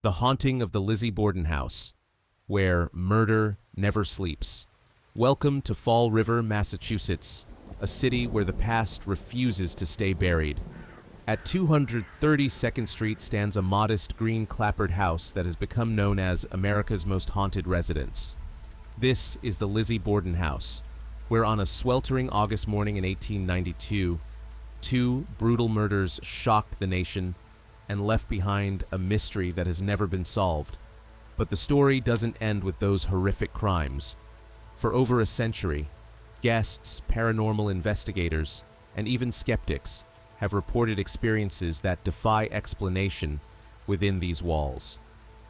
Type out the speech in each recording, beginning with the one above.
The haunting of the Lizzie Borden House, where murder never sleeps. Welcome to Fall River, Massachusetts, a city where the past refuses to stay buried. At 232nd Street stands a modest green clapboard house that has become known as America's most haunted residence. This is the Lizzie Borden House, where on a sweltering August morning in 1892, two brutal murders shocked the nation and left behind a mystery that has never been solved. But the story doesn't end with those horrific crimes. For over a century, guests, paranormal investigators, and even skeptics have reported experiences that defy explanation within these walls.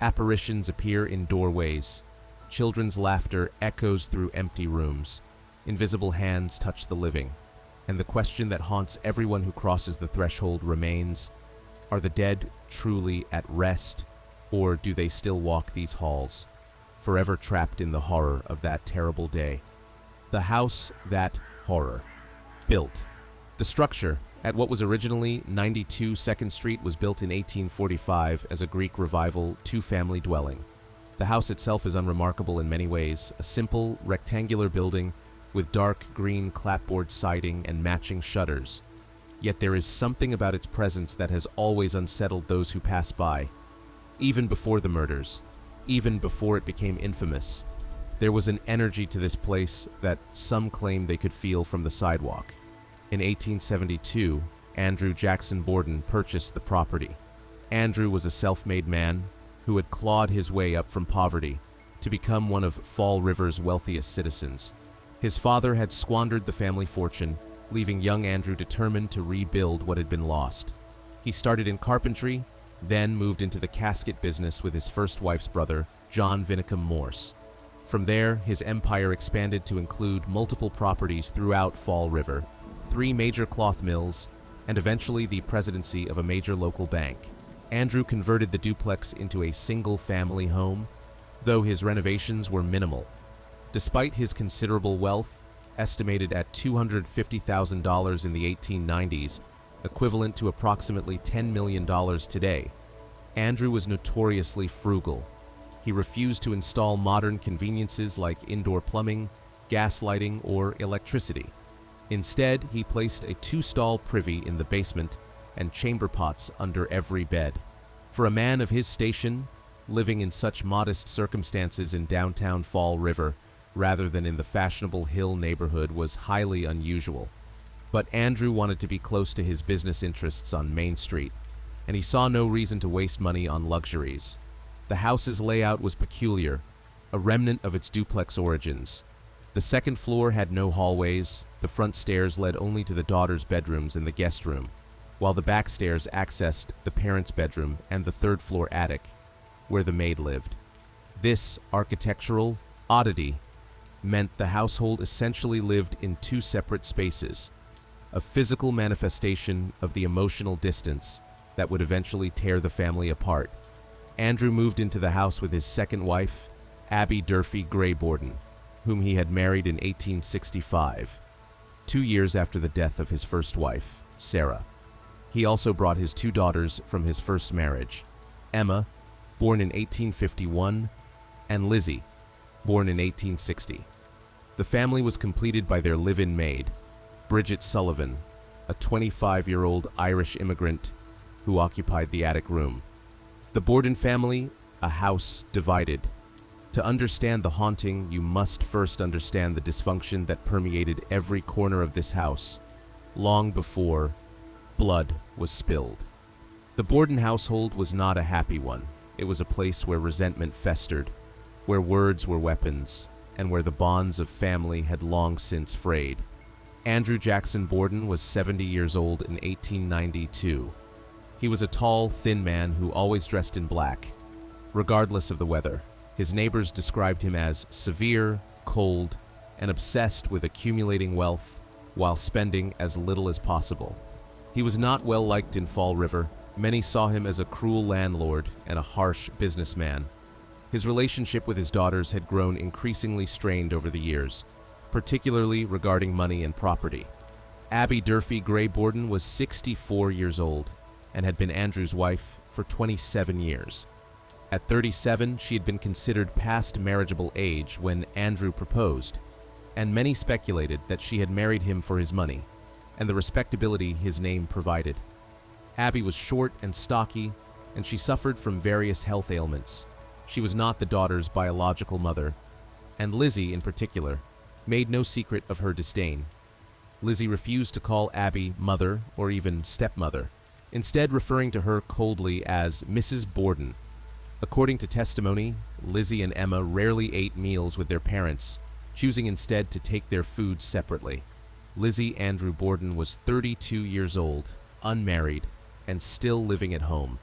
Apparitions appear in doorways. Children's laughter echoes through empty rooms. Invisible hands touch the living. And the question that haunts everyone who crosses the threshold remains: are the dead truly at rest, or do they still walk these halls, forever trapped in the horror of that terrible day? The house that horror built. The structure at what was originally 92 2nd Street was built in 1845 as a Greek Revival two-family dwelling. The house itself is unremarkable in many ways, a simple, rectangular building with dark green clapboard siding and matching shutters. Yet there is something about its presence that has always unsettled those who pass by. Even before the murders, even before it became infamous, there was an energy to this place that some claim they could feel from the sidewalk. In 1872, Andrew Jackson Borden purchased the property. Andrew was a self-made man who had clawed his way up from poverty to become one of Fall River's wealthiest citizens. His father had squandered the family fortune, leaving young Andrew determined to rebuild what had been lost. He started in carpentry, then moved into the casket business with his first wife's brother, John Vinicum Morse. From there, his empire expanded to include multiple properties throughout Fall River, 3 major cloth mills, and eventually the presidency of a major local bank. Andrew converted the duplex into a single-family home, though his renovations were minimal. Despite his considerable wealth, estimated at $250,000 in the 1890s, equivalent to approximately $10 million today, Andrew was notoriously frugal. He refused to install modern conveniences like indoor plumbing, gas lighting, or electricity. Instead, he placed a 2-stall privy in the basement and chamber pots under every bed. For a man of his station, living in such modest circumstances in downtown Fall River rather than in the fashionable Hill neighborhood was highly unusual. But Andrew wanted to be close to his business interests on Main Street, and he saw no reason to waste money on luxuries. The house's layout was peculiar, a remnant of its duplex origins. The second floor had no hallways, the front stairs led only to the daughters' bedrooms and the guest room, while the back stairs accessed the parents' bedroom and the third-floor attic, where the maid lived. This architectural oddity meant the household essentially lived in 2 separate spaces, a physical manifestation of the emotional distance that would eventually tear the family apart. Andrew moved into the house with his second wife, Abby Andrew Borden, whom he had married in 1865, 2 years after the death of his first wife, Sarah. He also brought his 2 daughters from his first marriage, Emma, born in 1851, and Lizzie, born in 1860. The family was completed by their live-in maid, Bridget Sullivan, a 25-year-old Irish immigrant who occupied the attic room. The Borden family, a house divided. To understand the haunting, you must first understand the dysfunction that permeated every corner of this house, long before blood was spilled. The Borden household was not a happy one. It was a place where resentment festered, where words were weapons, and where the bonds of family had long since frayed. Andrew Jackson Borden was 70 years old in 1892. He was a tall, thin man who always dressed in black, regardless of the weather. His neighbors described him as severe, cold, and obsessed with accumulating wealth while spending as little as possible. He was not well liked in Fall River. Many saw him as a cruel landlord and a harsh businessman. His relationship with his daughters had grown increasingly strained over the years, particularly regarding money and property. Abby Andrew Borden was 64 years old and had been Andrew's wife for 27 years. At 37, she had been considered past marriageable age when Andrew proposed, and many speculated that she had married him for his money and the respectability his name provided. Abby was short and stocky, and she suffered from various health ailments. She was not the daughter's biological mother, and Lizzie, in particular, made no secret of her disdain. Lizzie refused to call Abby mother or even stepmother, instead referring to her coldly as Mrs. Borden. According to testimony, Lizzie and Emma rarely ate meals with their parents, choosing instead to take their food separately. Lizzie Andrew Borden was 32 years old, unmarried, and still living at home.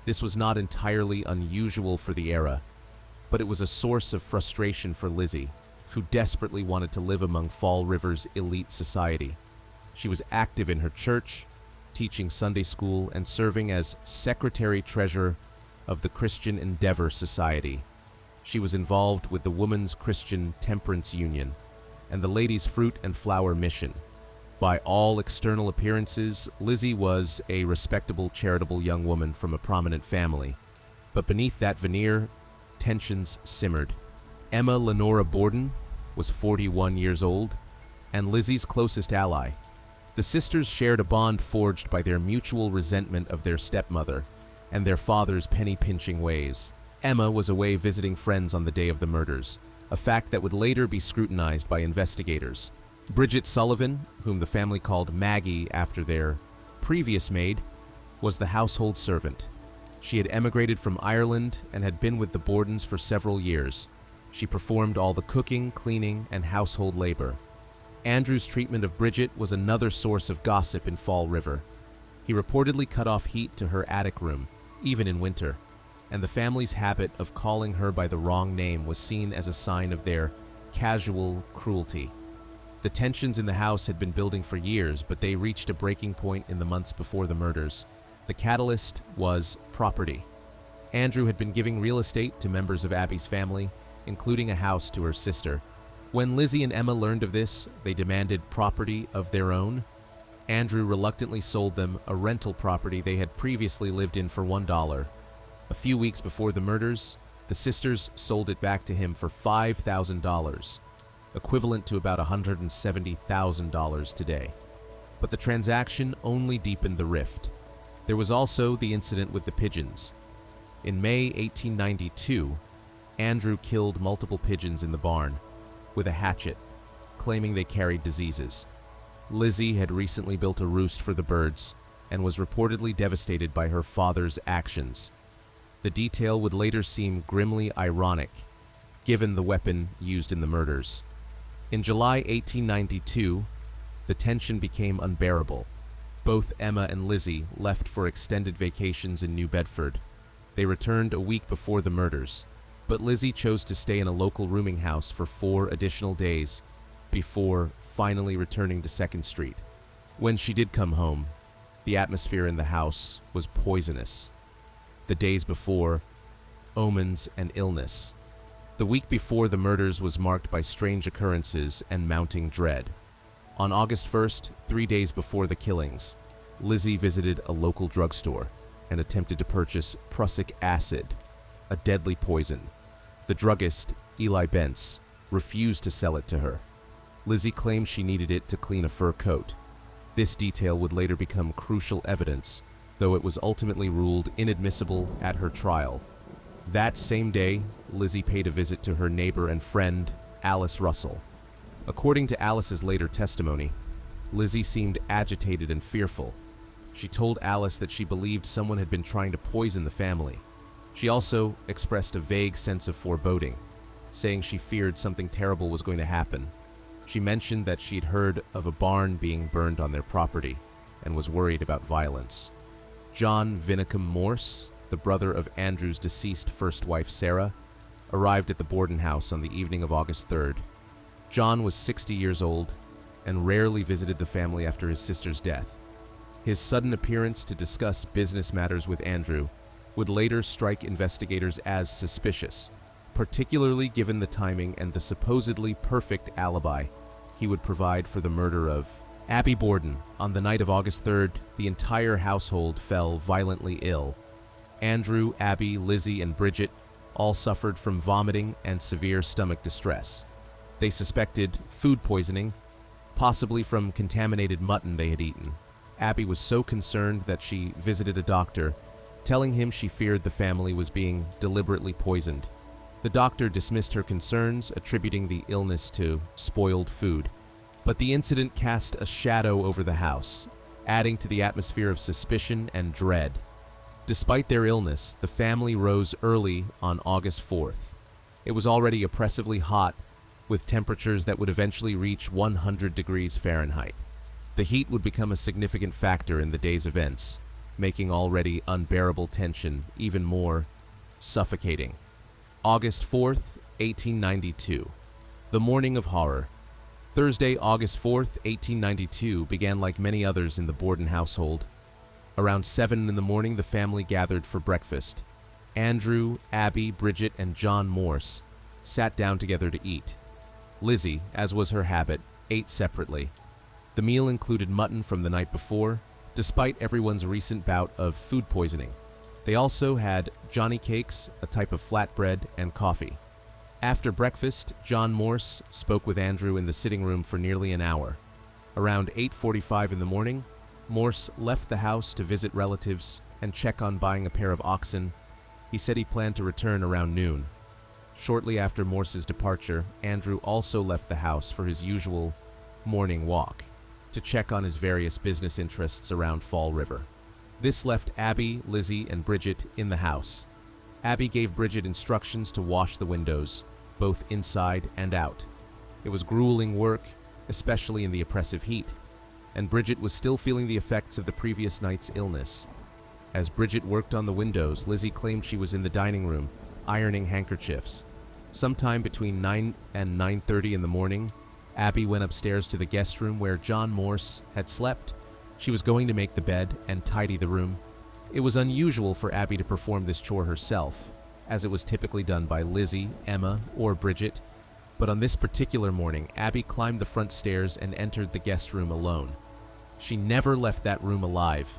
This was not entirely unusual for the era, but it was a source of frustration for Lizzie, who desperately wanted to live among Fall River's elite society. She was active in her church, teaching Sunday school and serving as secretary-treasurer of the Christian Endeavor Society. She was involved with the Women's Christian Temperance Union and the Ladies' Fruit and Flower Mission. By all external appearances, Lizzie was a respectable, charitable young woman from a prominent family. But beneath that veneer, tensions simmered. Emma Lenora Borden was 41 years old and Lizzie's closest ally. The sisters shared a bond forged by their mutual resentment of their stepmother and their father's penny-pinching ways. Emma was away visiting friends on the day of the murders, a fact that would later be scrutinized by investigators. Bridget Sullivan, whom the family called Maggie after their previous maid, was the household servant. She had emigrated from Ireland and had been with the Bordens for several years. She performed all the cooking, cleaning, and household labor. Andrew's treatment of Bridget was another source of gossip in Fall River. He reportedly cut off heat to her attic room, even in winter, and the family's habit of calling her by the wrong name was seen as a sign of their casual cruelty. The tensions in the house had been building for years, but they reached a breaking point in the months before the murders. The catalyst was property. Andrew had been giving real estate to members of Abby's family, including a house to her sister. When Lizzie and Emma learned of this, they demanded property of their own. Andrew reluctantly sold them a rental property they had previously lived in for $1. A few weeks before the murders, the sisters sold it back to him for $5,000, equivalent to about $170,000 today. But the transaction only deepened the rift. There was also the incident with the pigeons. In May 1892, Andrew killed multiple pigeons in the barn with a hatchet, claiming they carried diseases. Lizzie had recently built a roost for the birds and was reportedly devastated by her father's actions. The detail would later seem grimly ironic, given the weapon used in the murders. In July 1892, the tension became unbearable. Both Emma and Lizzie left for extended vacations in New Bedford. They returned a week before the murders, but Lizzie chose to stay in a local rooming house for 4 additional days before finally returning to 2nd Street. When she did come home, the atmosphere in the house was poisonous. The days before, omens and illness. The week before the murders was marked by strange occurrences and mounting dread. On August 1st, 3 days before the killings, Lizzie visited a local drugstore and attempted to purchase prussic acid, a deadly poison. The druggist, Eli Bentz, refused to sell it to her. Lizzie claimed she needed it to clean a fur coat. This detail would later become crucial evidence, though it was ultimately ruled inadmissible at her trial. That same day, Lizzie paid a visit to her neighbor and friend, Alice Russell. According to Alice's later testimony, Lizzie seemed agitated and fearful. She told Alice that she believed someone had been trying to poison the family. She also expressed a vague sense of foreboding, saying she feared something terrible was going to happen. She mentioned that she'd heard of a barn being burned on their property and was worried about violence. John Vinicum Morse, the brother of Andrew's deceased first wife Sarah, arrived at the Borden house on the evening of August 3rd. John was 60 years old and rarely visited the family after his sister's death. His sudden appearance to discuss business matters with Andrew would later strike investigators as suspicious, particularly given the timing and the supposedly perfect alibi he would provide for the murder of Abby Borden. On the night of August 3rd, the entire household fell violently ill. Andrew, Abby, Lizzie, and Bridget all suffered from vomiting and severe stomach distress. They suspected food poisoning, possibly from contaminated mutton they had eaten. Abby was so concerned that she visited a doctor, telling him she feared the family was being deliberately poisoned. The doctor dismissed her concerns, attributing the illness to spoiled food. But the incident cast a shadow over the house, adding to the atmosphere of suspicion and dread. Despite their illness, the family rose early on August 4th. It was already oppressively hot, with temperatures that would eventually reach 100 degrees Fahrenheit. The heat would become a significant factor in the day's events, making already unbearable tension even more suffocating. August 4th, 1892. The morning of horror. Thursday, August 4th, 1892 began like many others in the Borden household. Around 7 in the morning, the family gathered for breakfast. Andrew, Abby, Bridget, and John Morse sat down together to eat. Lizzie, as was her habit, ate separately. The meal included mutton from the night before, despite everyone's recent bout of food poisoning. They also had Johnny cakes, a type of flatbread, and coffee. After breakfast, John Morse spoke with Andrew in the sitting room for nearly an hour. Around 8:45 in the morning, Morse left the house to visit relatives and check on buying a pair of oxen. He said he planned to return around noon. Shortly after Morse's departure, Andrew also left the house for his usual morning walk to check on his various business interests around Fall River. This left Abby, Lizzie, and Bridget in the house. Abby gave Bridget instructions to wash the windows, both inside and out. It was grueling work, especially in the oppressive heat, and Bridget was still feeling the effects of the previous night's illness. As Bridget worked on the windows, Lizzie claimed she was in the dining room, ironing handkerchiefs. Sometime between 9 and 9:30 in the morning, Abby went upstairs to the guest room where John Morse had slept. She was going to make the bed and tidy the room. It was unusual for Abby to perform this chore herself, as it was typically done by Lizzie, Emma, or Bridget. But on this particular morning, Abby climbed the front stairs and entered the guest room alone. She never left that room alive.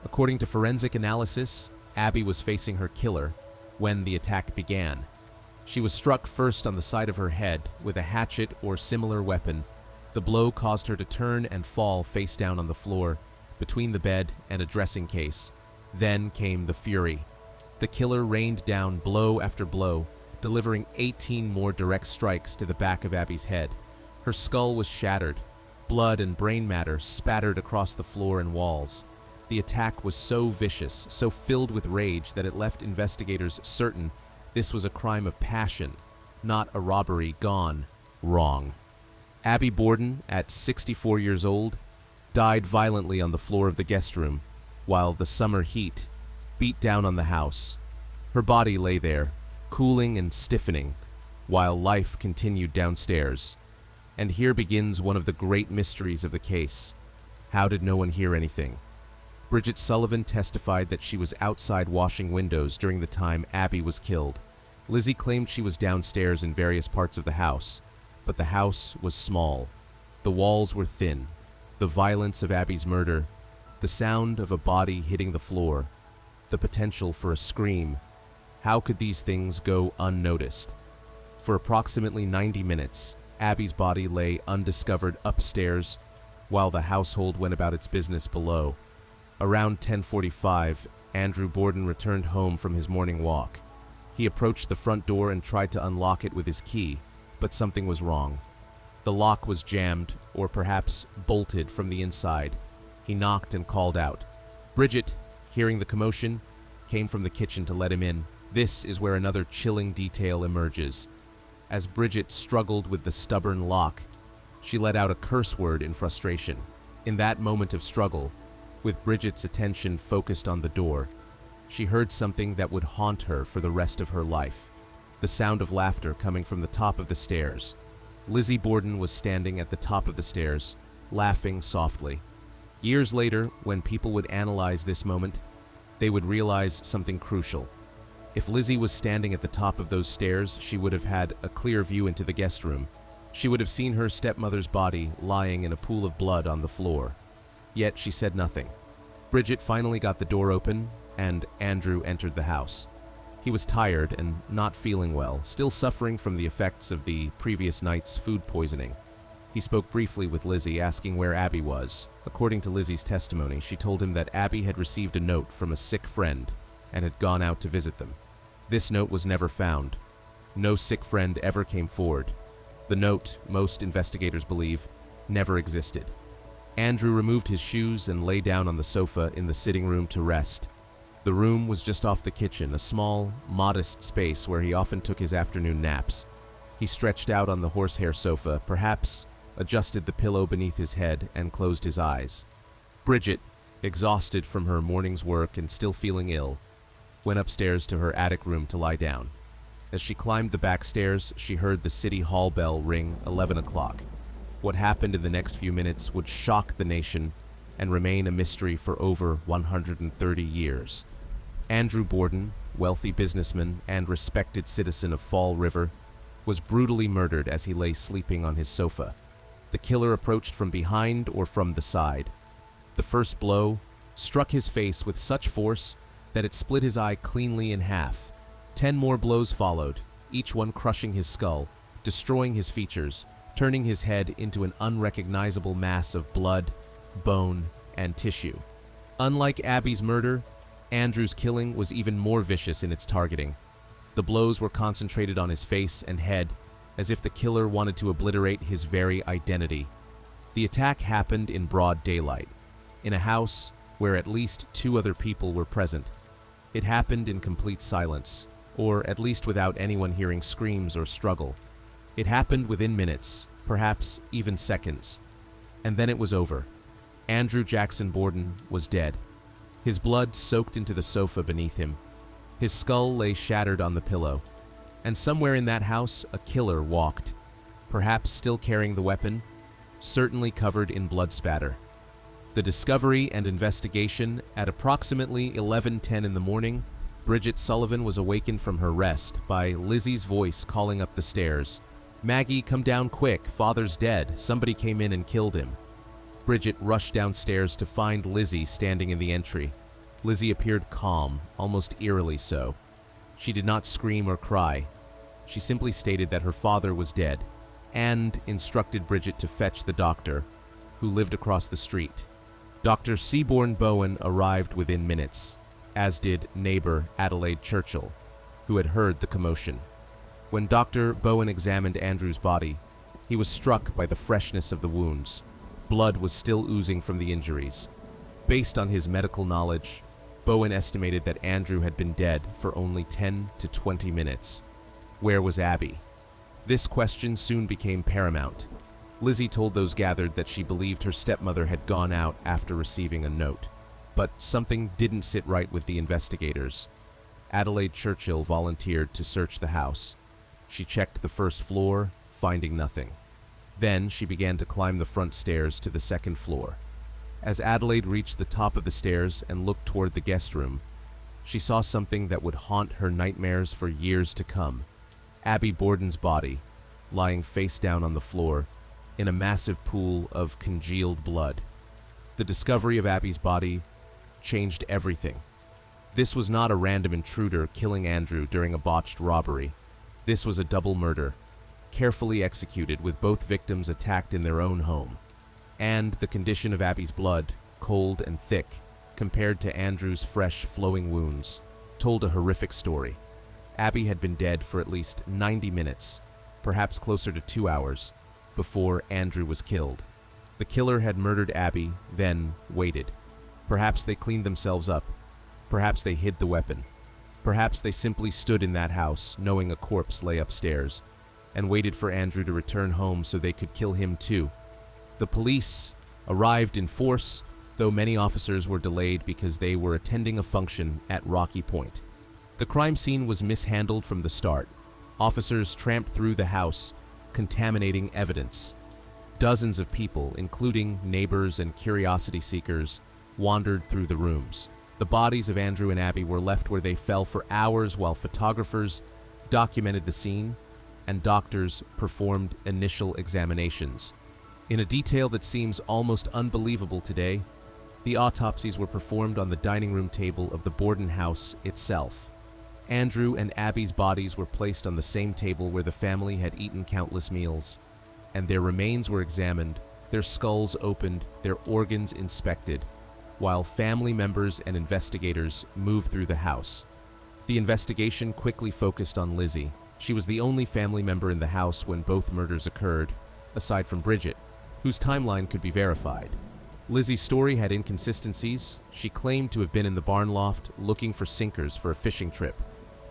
According to forensic analysis, Abby was facing her killer when the attack began. She was struck first on the side of her head with a hatchet or similar weapon. The blow caused her to turn and fall face down on the floor, between the bed and a dressing case. Then came the fury. The killer rained down blow after blow, delivering 18 more direct strikes to the back of Abby's head. Her skull was shattered. Blood and brain matter spattered across the floor and walls. The attack was so vicious, so filled with rage, that it left investigators certain this was a crime of passion, not a robbery gone wrong. Abby Borden, at 64 years old, died violently on the floor of the guest room, while the summer heat beat down on the house. Her body lay there, cooling and stiffening, while life continued downstairs. And here begins one of the great mysteries of the case. How did no one hear anything? Bridget Sullivan testified that she was outside washing windows during the time Abby was killed. Lizzie claimed she was downstairs in various parts of the house, but the house was small. The walls were thin. The violence of Abby's murder, the sound of a body hitting the floor, the potential for a scream. How could these things go unnoticed? For approximately 90 minutes, Abby's body lay undiscovered upstairs while the household went about its business below. Around 10:45, Andrew Borden returned home from his morning walk. He approached the front door and tried to unlock it with his key, but something was wrong. The lock was jammed, or perhaps bolted from the inside. He knocked and called out. Bridget, hearing the commotion, came from the kitchen to let him in. This is where another chilling detail emerges. As Bridget struggled with the stubborn lock, she let out a curse word in frustration. In that moment of struggle, with Bridget's attention focused on the door, she heard something that would haunt her for the rest of her life. The sound of laughter coming from the top of the stairs. Lizzie Borden was standing at the top of the stairs, laughing softly. Years later, when people would analyze this moment, they would realize something crucial. If Lizzie was standing at the top of those stairs, she would have had a clear view into the guest room. She would have seen her stepmother's body lying in a pool of blood on the floor. Yet she said nothing. Bridget finally got the door open, and Andrew entered the house. He was tired and not feeling well, still suffering from the effects of the previous night's food poisoning. He spoke briefly with Lizzie, asking where Abby was. According to Lizzie's testimony, she told him that Abby had received a note from a sick friend and had gone out to visit them. This note was never found. No sick friend ever came forward. The note, most investigators believe, never existed. Andrew removed his shoes and lay down on the sofa in the sitting room to rest. The room was just off the kitchen, a small, modest space where he often took his afternoon naps. He stretched out on the horsehair sofa, perhaps adjusted the pillow beneath his head, and closed his eyes. Bridget, exhausted from her morning's work and still feeling ill, went upstairs to her attic room to lie down. As she climbed the back stairs, she heard the city hall bell ring 11 o'clock. What happened in the next few minutes would shock the nation and remain a mystery for over 130 years. Andrew Borden, wealthy businessman and respected citizen of Fall River, was brutally murdered as he lay sleeping on his sofa. The killer approached from behind or from the side. The first blow struck his face with such force that it split his eye cleanly in half. 10 more blows followed, each one crushing his skull, destroying his features, turning his head into an unrecognizable mass of blood, bone, and tissue. Unlike Abby's murder, Andrew's killing was even more vicious in its targeting. The blows were concentrated on his face and head, as if the killer wanted to obliterate his very identity. The attack happened in broad daylight, in a house where at least 2 other people were present. It happened in complete silence, or at least without anyone hearing screams or struggle. It happened within minutes, perhaps even seconds. And then it was over. Andrew Jackson Borden was dead. His blood soaked into the sofa beneath him. His skull lay shattered on the pillow. And somewhere in that house, a killer walked, perhaps still carrying the weapon, certainly covered in blood spatter. The discovery and investigation at approximately 11:10 in the morning, Bridget Sullivan was awakened from her rest by Lizzie's voice calling up the stairs. "Maggie, come down quick, Father's dead. Somebody came in and killed him." Bridget rushed downstairs to find Lizzie standing in the entry. Lizzie appeared calm, almost eerily so. She did not scream or cry. She simply stated that her father was dead and instructed Bridget to fetch the doctor, who lived across the street. Dr. Seaborn Bowen arrived within minutes, as did neighbor Adelaide Churchill, who had heard the commotion. When Dr. Bowen examined Andrew's body, he was struck by the freshness of the wounds. Blood was still oozing from the injuries. Based on his medical knowledge, Bowen estimated that Andrew had been dead for only 10 to 20 minutes. Where was Abby? This question soon became paramount. Lizzie told those gathered that she believed her stepmother had gone out after receiving a note. But something didn't sit right with the investigators. Adelaide Churchill volunteered to search the house. She checked the first floor, finding nothing. Then she began to climb the front stairs to the second floor. As Adelaide reached the top of the stairs and looked toward the guest room, she saw something that would haunt her nightmares for years to come. Abby Borden's body, lying face down on the floor, in a massive pool of congealed blood. The discovery of Abby's body changed everything. This was not a random intruder killing Andrew during a botched robbery. This was a double murder, carefully executed with both victims attacked in their own home. And the condition of Abby's blood, cold and thick, compared to Andrew's fresh, flowing wounds, told a horrific story. Abby had been dead for at least 90 minutes, perhaps closer to 2 hours, before Andrew was killed. The killer had murdered Abby, then waited. Perhaps they cleaned themselves up. Perhaps they hid the weapon. Perhaps they simply stood in that house, knowing a corpse lay upstairs, and waited for Andrew to return home so they could kill him too. The police arrived in force, though many officers were delayed because they were attending a function at Rocky Point. The crime scene was mishandled from the start. Officers tramped through the house, contaminating evidence. Dozens of people, including neighbors and curiosity seekers, wandered through the rooms. The bodies of Andrew and Abby were left where they fell for hours while photographers documented the scene and doctors performed initial examinations. In a detail that seems almost unbelievable today, The autopsies were performed on the dining room table of the Borden house itself. Andrew and Abby's bodies were placed on the same table where the family had eaten countless meals, and their remains were examined, their skulls opened, their organs inspected, while family members and investigators moved through the house. The investigation quickly focused on Lizzie. She was the only family member in the house when both murders occurred, aside from Bridget, whose timeline could be verified. Lizzie's story had inconsistencies. She claimed to have been in the barn loft looking for sinkers for a fishing trip,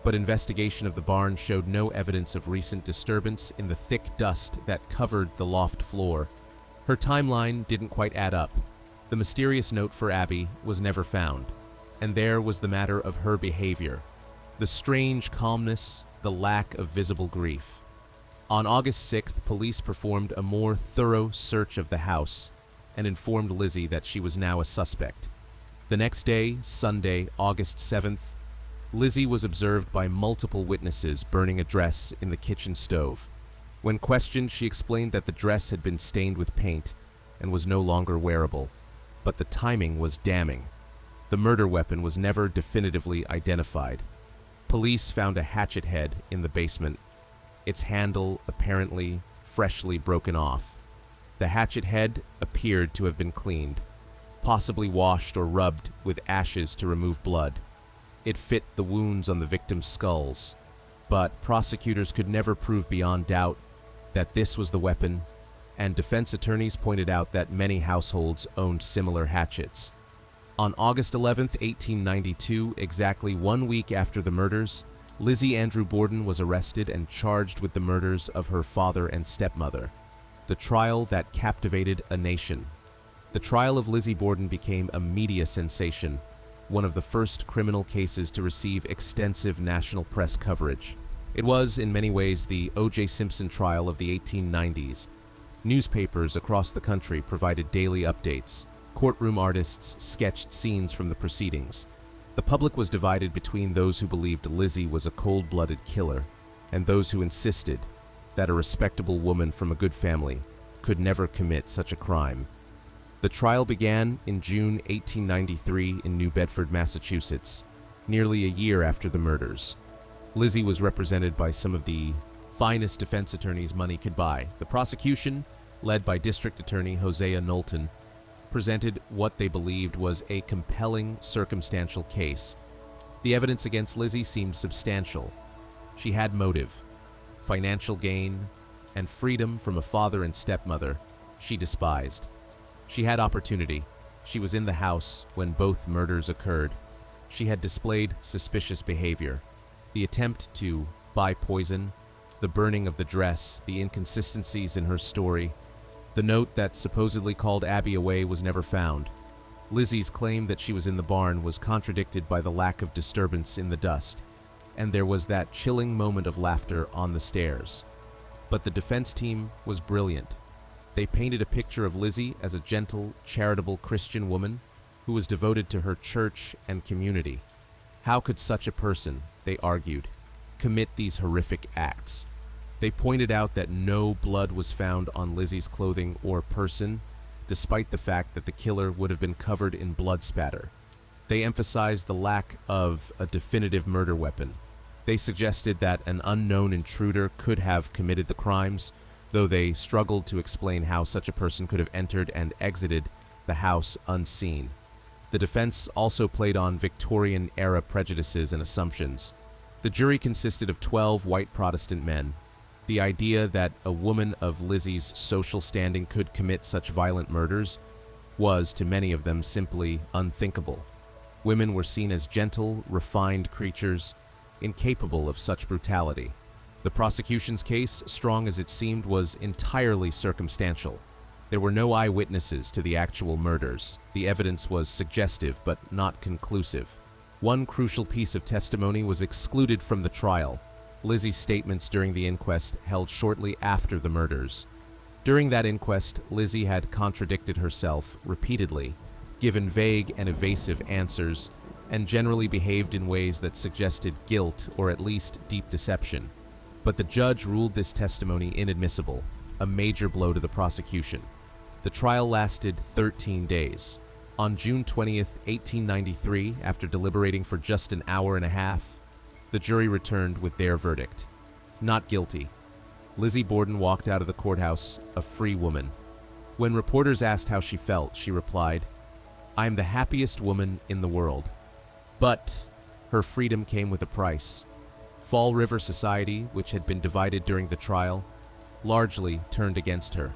but investigation of the barn showed no evidence of recent disturbance in the thick dust that covered the loft floor. Her timeline didn't quite add up. The mysterious note for Abby was never found, and there was the matter of her behavior, the strange calmness, the lack of visible grief. On August 6th, police performed a more thorough search of the house and informed Lizzie that she was now a suspect. The next day, Sunday, August 7th, Lizzie was observed by multiple witnesses burning a dress in the kitchen stove. When questioned, she explained that the dress had been stained with paint and was no longer wearable, but the timing was damning. The murder weapon was never definitively identified. Police found a hatchet head in the basement, its handle apparently freshly broken off. The hatchet head appeared to have been cleaned, possibly washed or rubbed with ashes to remove blood. It fit the wounds on the victim's skulls, but prosecutors could never prove beyond doubt that this was the weapon, and defense attorneys pointed out that many households owned similar hatchets. On August 11, 1892, exactly 1 week after the murders, Lizzie Andrew Borden was arrested and charged with the murders of her father and stepmother. The trial that captivated a nation. The trial of Lizzie Borden became a media sensation, one of the first criminal cases to receive extensive national press coverage. It was, in many ways, the O.J. Simpson trial of the 1890s. Newspapers across the country provided daily updates. Courtroom artists sketched scenes from the proceedings. The public was divided between those who believed Lizzie was a cold-blooded killer and those who insisted that a respectable woman from a good family could never commit such a crime. The trial began in June 1893 in New Bedford, Massachusetts, nearly a year after the murders. Lizzie was represented by some of the finest defense attorneys money could buy. The prosecution, led by District Attorney Hosea Knowlton, presented what they believed was a compelling circumstantial case. The evidence against Lizzie seemed substantial. She had motive, financial gain, and freedom from a father and stepmother she despised. She had opportunity. She was in the house when both murders occurred. She had displayed suspicious behavior. The attempt to buy poison, the burning of the dress, the inconsistencies in her story. The note that supposedly called Abby away was never found. Lizzie's claim that she was in the barn was contradicted by the lack of disturbance in the dust, and there was that chilling moment of laughter on the stairs. But the defense team was brilliant. They painted a picture of Lizzie as a gentle, charitable Christian woman who was devoted to her church and community. How could such a person, they argued, commit these horrific acts? They pointed out that no blood was found on Lizzie's clothing or person, despite the fact that the killer would have been covered in blood spatter. They emphasized the lack of a definitive murder weapon. They suggested that an unknown intruder could have committed the crimes, though they struggled to explain how such a person could have entered and exited the house unseen. The defense also played on Victorian-era prejudices and assumptions. The jury consisted of 12 white Protestant men. The idea that a woman of Lizzie's social standing could commit such violent murders was, to many of them, simply unthinkable. Women were seen as gentle, refined creatures, incapable of such brutality. The prosecution's case, strong as it seemed, was entirely circumstantial. There were no eyewitnesses to the actual murders. The evidence was suggestive but not conclusive. One crucial piece of testimony was excluded from the trial: Lizzie's statements during the inquest held shortly after the murders. During that inquest, Lizzie had contradicted herself repeatedly, given vague and evasive answers, and generally behaved in ways that suggested guilt or at least deep deception. But the judge ruled this testimony inadmissible, a major blow to the prosecution. The trial lasted 13 days. On June 20th, 1893, after deliberating for just an hour and a half, the jury returned with their verdict. Not guilty. Lizzie Borden walked out of the courthouse a free woman. When reporters asked how she felt, she replied, "I am the happiest woman in the world." But her freedom came with a price. Fall River society, which had been divided during the trial, largely turned against her.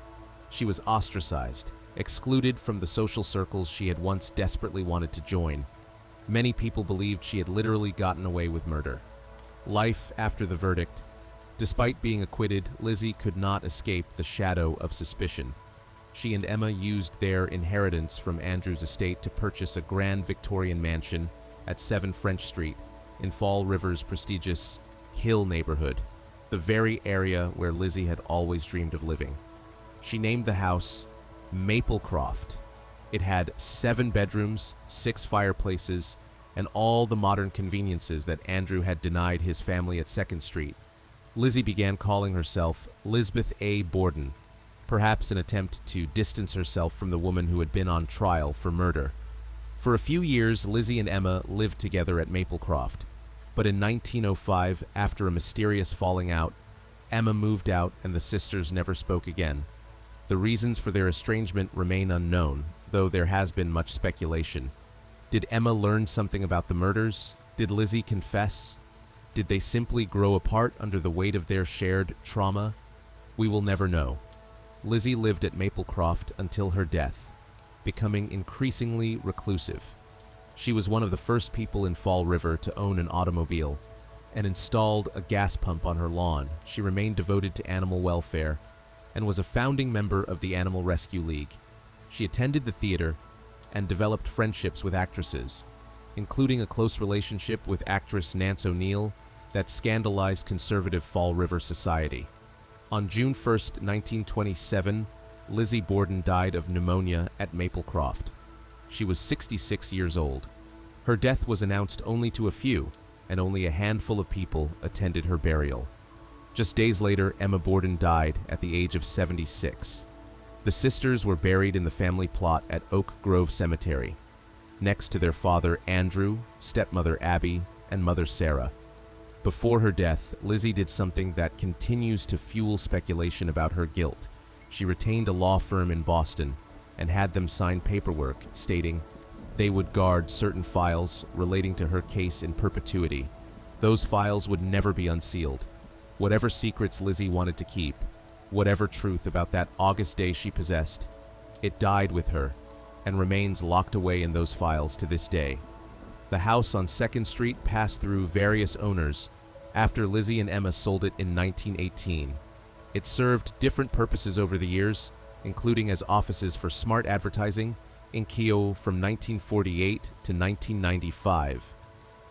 She was ostracized, excluded from the social circles she had once desperately wanted to join. Many people believed she had literally gotten away with murder. Life after the verdict. Despite being acquitted, Lizzie could not escape the shadow of suspicion. She and Emma used their inheritance from Andrew's estate to purchase a grand Victorian mansion at 7 French Street in Fall River's prestigious Hill neighborhood, the very area where Lizzie had always dreamed of living. She named the house Maplecroft. It had 7 bedrooms, 6 fireplaces, and all the modern conveniences that Andrew had denied his family at 2nd Street. Lizzie began calling herself Lisbeth A. Borden, perhaps an attempt to distance herself from the woman who had been on trial for murder. For a few years, Lizzie and Emma lived together at Maplecroft, but in 1905, after a mysterious falling out, Emma moved out and the sisters never spoke again. The reasons for their estrangement remain unknown, though there has been much speculation. Did Emma learn something about the murders? Did Lizzie confess? Did they simply grow apart under the weight of their shared trauma? We will never know. Lizzie lived at Maplecroft until her death, becoming increasingly reclusive. She was one of the first people in Fall River to own an automobile and installed a gas pump on her lawn. She remained devoted to animal welfare and was a founding member of the Animal Rescue League. She attended the theater and developed friendships with actresses, including a close relationship with actress Nance O'Neill that scandalized conservative Fall River society. On June 1st, 1927, Lizzie Borden died of pneumonia at Maplecroft. She was 66 years old. Her death was announced only to a few, and only a handful of people attended her burial. Just days later, Emma Borden died at the age of 76. The sisters were buried in the family plot at Oak Grove Cemetery, next to their father Andrew, stepmother Abby, and mother Sarah. Before her death, Lizzie did something that continues to fuel speculation about her guilt. She retained a law firm in Boston and had them sign paperwork stating they would guard certain files relating to her case in perpetuity. Those files would never be unsealed. Whatever secrets Lizzie wanted to keep, whatever truth about that August day she possessed, it died with her and remains locked away in those files to this day. The house on 2nd Street passed through various owners after Lizzie and Emma sold it in 1918. It served different purposes over the years, including as offices for Smart Advertising in Keogh from 1948 to 1995.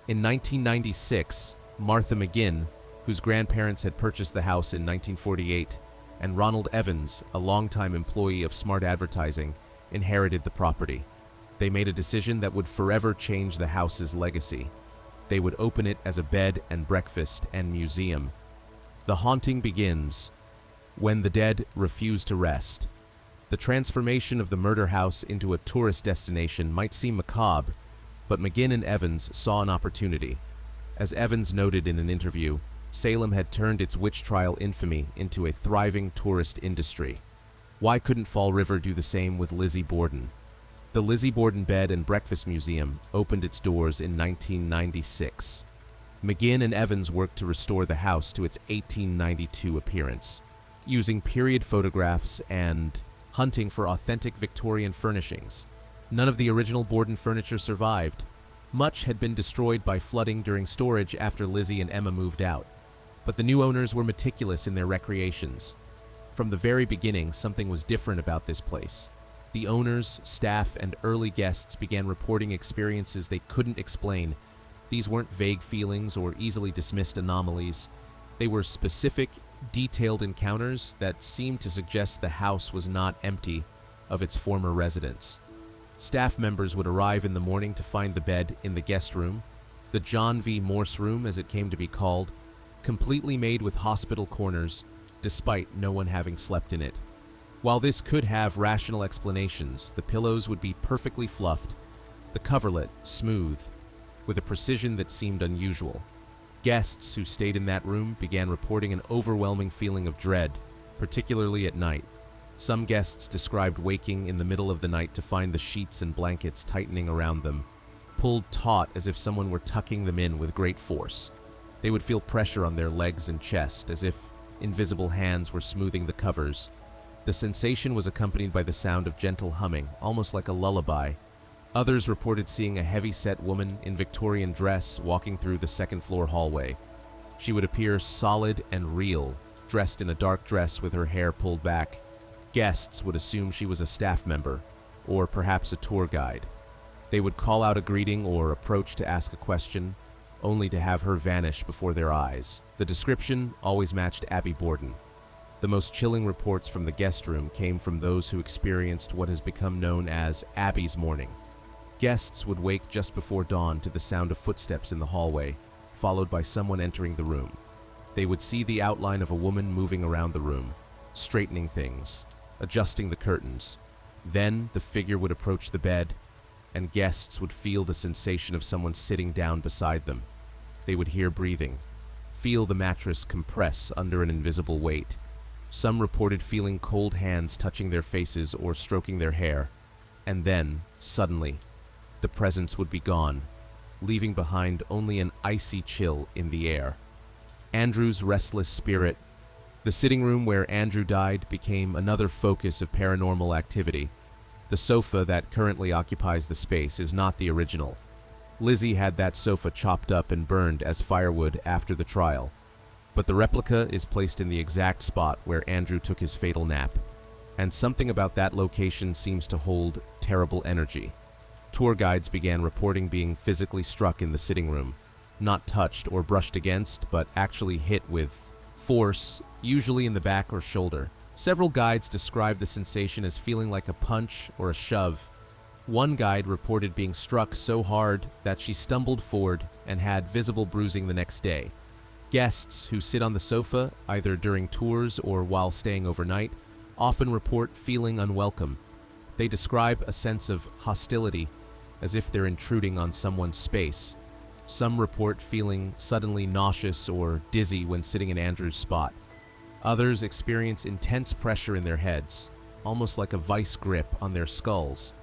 In 1996, Martha McGinn, whose grandparents had purchased the house in 1948, and Ronald Evans, a longtime employee of Smart Advertising, inherited the property. They made a decision that would forever change the house's legacy. They would open it as a bed and breakfast and museum. The haunting begins when the dead refuse to rest. The transformation of the murder house into a tourist destination might seem macabre, but McGinn and Evans saw an opportunity. As Evans noted in an interview, Salem had turned its witch trial infamy into a thriving tourist industry. Why couldn't Fall River do the same with Lizzie Borden? The Lizzie Borden Bed and Breakfast Museum opened its doors in 1996. McGinn and Evans worked to restore the house to its 1892 appearance, using period photographs and hunting for authentic Victorian furnishings. None of the original Borden furniture survived. Much had been destroyed by flooding during storage after Lizzie and Emma moved out, but the new owners were meticulous in their recreations. From the very beginning, something was different about this place. The owners, staff, and early guests began reporting experiences they couldn't explain. These weren't vague feelings or easily dismissed anomalies. They were specific, detailed encounters that seemed to suggest the house was not empty of its former residents. Staff members would arrive in the morning to find the bed in the guest room, the John V. Morse room as it came to be called, completely made with hospital corners, despite no one having slept in it. While this could have rational explanations, the pillows would be perfectly fluffed, the coverlet smooth, with a precision that seemed unusual. Guests who stayed in that room began reporting an overwhelming feeling of dread, particularly at night. Some guests described waking in the middle of the night to find the sheets and blankets tightening around them, pulled taut as if someone were tucking them in with great force. They would feel pressure on their legs and chest, as if invisible hands were smoothing the covers. The sensation was accompanied by the sound of gentle humming, almost like a lullaby. Others reported seeing a heavy-set woman in Victorian dress walking through the second-floor hallway. She would appear solid and real, dressed in a dark dress with her hair pulled back. Guests would assume she was a staff member, or perhaps a tour guide. They would call out a greeting or approach to ask a question, only to have her vanish before their eyes. The description always matched Abby Borden. The most chilling reports from the guest room came from those who experienced what has become known as Abby's morning. Guests would wake just before dawn to the sound of footsteps in the hallway, followed by someone entering the room. They would see the outline of a woman moving around the room, straightening things, adjusting the curtains. Then the figure would approach the bed, and guests would feel the sensation of someone sitting down beside them. They would hear breathing, feel the mattress compress under an invisible weight. Some reported feeling cold hands touching their faces or stroking their hair, and then, suddenly, the presence would be gone, leaving behind only an icy chill in the air. Andrew's restless spirit. The sitting room where Andrew died became another focus of paranormal activity. The sofa that currently occupies the space is not the original. Lizzie had that sofa chopped up and burned as firewood after the trial, but the replica is placed in the exact spot where Andrew took his fatal nap, and something about that location seems to hold terrible energy. Tour guides began reporting being physically struck in the sitting room, not touched or brushed against, but actually hit with force, usually in the back or shoulder. Several guides described the sensation as feeling like a punch or a shove. One guide reported being struck so hard that she stumbled forward and had visible bruising the next day. Guests who sit on the sofa, either during tours or while staying overnight, often report feeling unwelcome. They describe a sense of hostility, as if they're intruding on someone's space. Some report feeling suddenly nauseous or dizzy when sitting in Andrew's spot. Others experience intense pressure in their heads, almost like a vice grip on their skulls,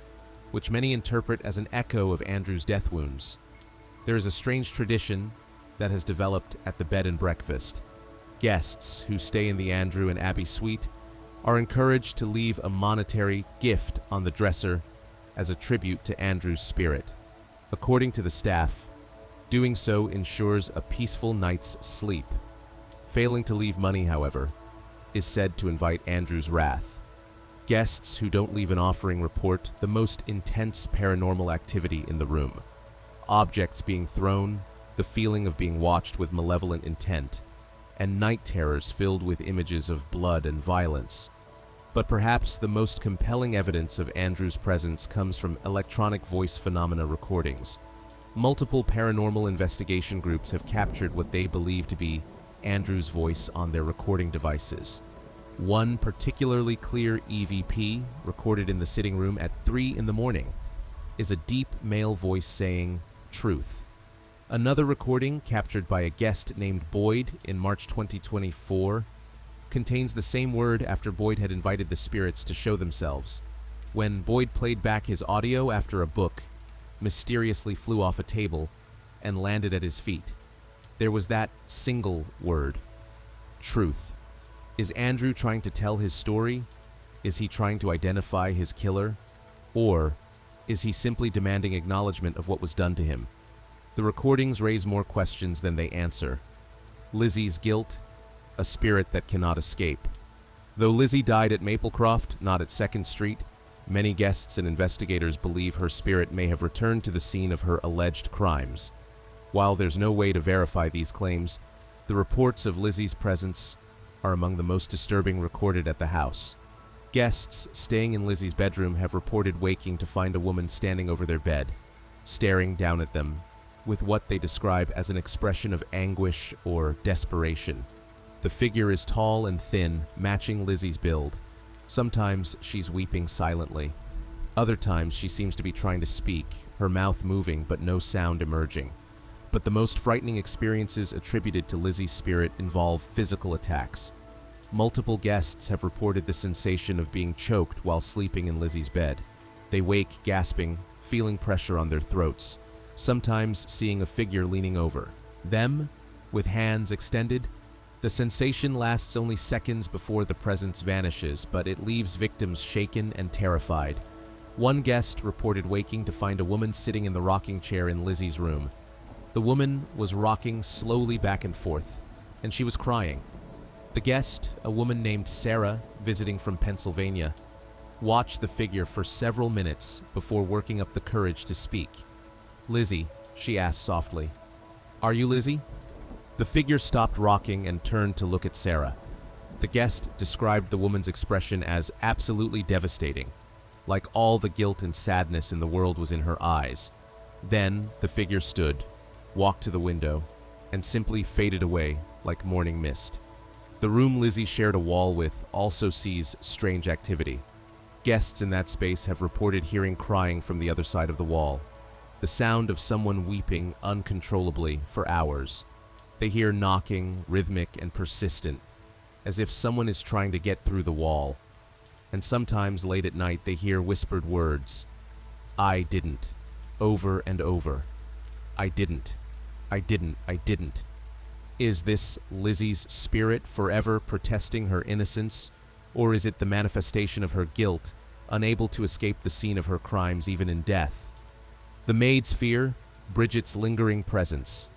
which many interpret as an echo of Andrew's death wounds. There is a strange tradition that has developed at the bed and breakfast. Guests who stay in the Andrew and Abby suite are encouraged to leave a monetary gift on the dresser as a tribute to Andrew's spirit. According to the staff, doing so ensures a peaceful night's sleep. Failing to leave money, however, is said to invite Andrew's wrath. Guests who don't leave an offering report the most intense paranormal activity in the room. Objects being thrown, the feeling of being watched with malevolent intent, and night terrors filled with images of blood and violence. But perhaps the most compelling evidence of Andrew's presence comes from electronic voice phenomena recordings. Multiple paranormal investigation groups have captured what they believe to be Andrew's voice on their recording devices. One particularly clear EVP, recorded in the sitting room at 3 in the morning, is a deep male voice saying, "Truth." Another recording, captured by a guest named Boyd in March 2024, contains the same word after Boyd had invited the spirits to show themselves. When Boyd played back his audio after a book mysteriously flew off a table and landed at his feet, there was that single word, truth. Is Andrew trying to tell his story? Is he trying to identify his killer? Or is he simply demanding acknowledgement of what was done to him? The recordings raise more questions than they answer. Lizzie's guilt, a spirit that cannot escape. Though Lizzie died at Maplecroft, not at 2nd Street, many guests and investigators believe her spirit may have returned to the scene of her alleged crimes. While there's no way to verify these claims, the reports of Lizzie's presence are among the most disturbing recorded at the house. Guests staying in Lizzie's bedroom have reported waking to find a woman standing over their bed, staring down at them, with what they describe as an expression of anguish or desperation. The figure is tall and thin, matching Lizzie's build. Sometimes she's weeping silently. Other times she seems to be trying to speak, her mouth moving but no sound emerging. But the most frightening experiences attributed to Lizzie's spirit involve physical attacks. Multiple guests have reported the sensation of being choked while sleeping in Lizzie's bed. They wake gasping, feeling pressure on their throats, sometimes seeing a figure leaning over them with hands extended. The sensation lasts only seconds before the presence vanishes, but it leaves victims shaken and terrified. One guest reported waking to find a woman sitting in the rocking chair in Lizzie's room. The woman was rocking slowly back and forth, and she was crying. The guest, a woman named Sarah, visiting from Pennsylvania, watched the figure for several minutes before working up the courage to speak. "Lizzie," she asked softly. "Are you Lizzie?" The figure stopped rocking and turned to look at Sarah. The guest described the woman's expression as absolutely devastating, like all the guilt and sadness in the world was in her eyes. Then the figure stood, walked to the window, and simply faded away like morning mist. The room Lizzie shared a wall with also sees strange activity. Guests in that space have reported hearing crying from the other side of the wall, the sound of someone weeping uncontrollably for hours. They hear knocking, rhythmic and persistent, as if someone is trying to get through the wall. And sometimes late at night they hear whispered words. "I didn't," over and over. "I didn't. I didn't. I didn't." Is this Lizzie's spirit forever protesting her innocence, or is it the manifestation of her guilt, unable to escape the scene of her crimes even in death? The maids fear Bridget's lingering presence.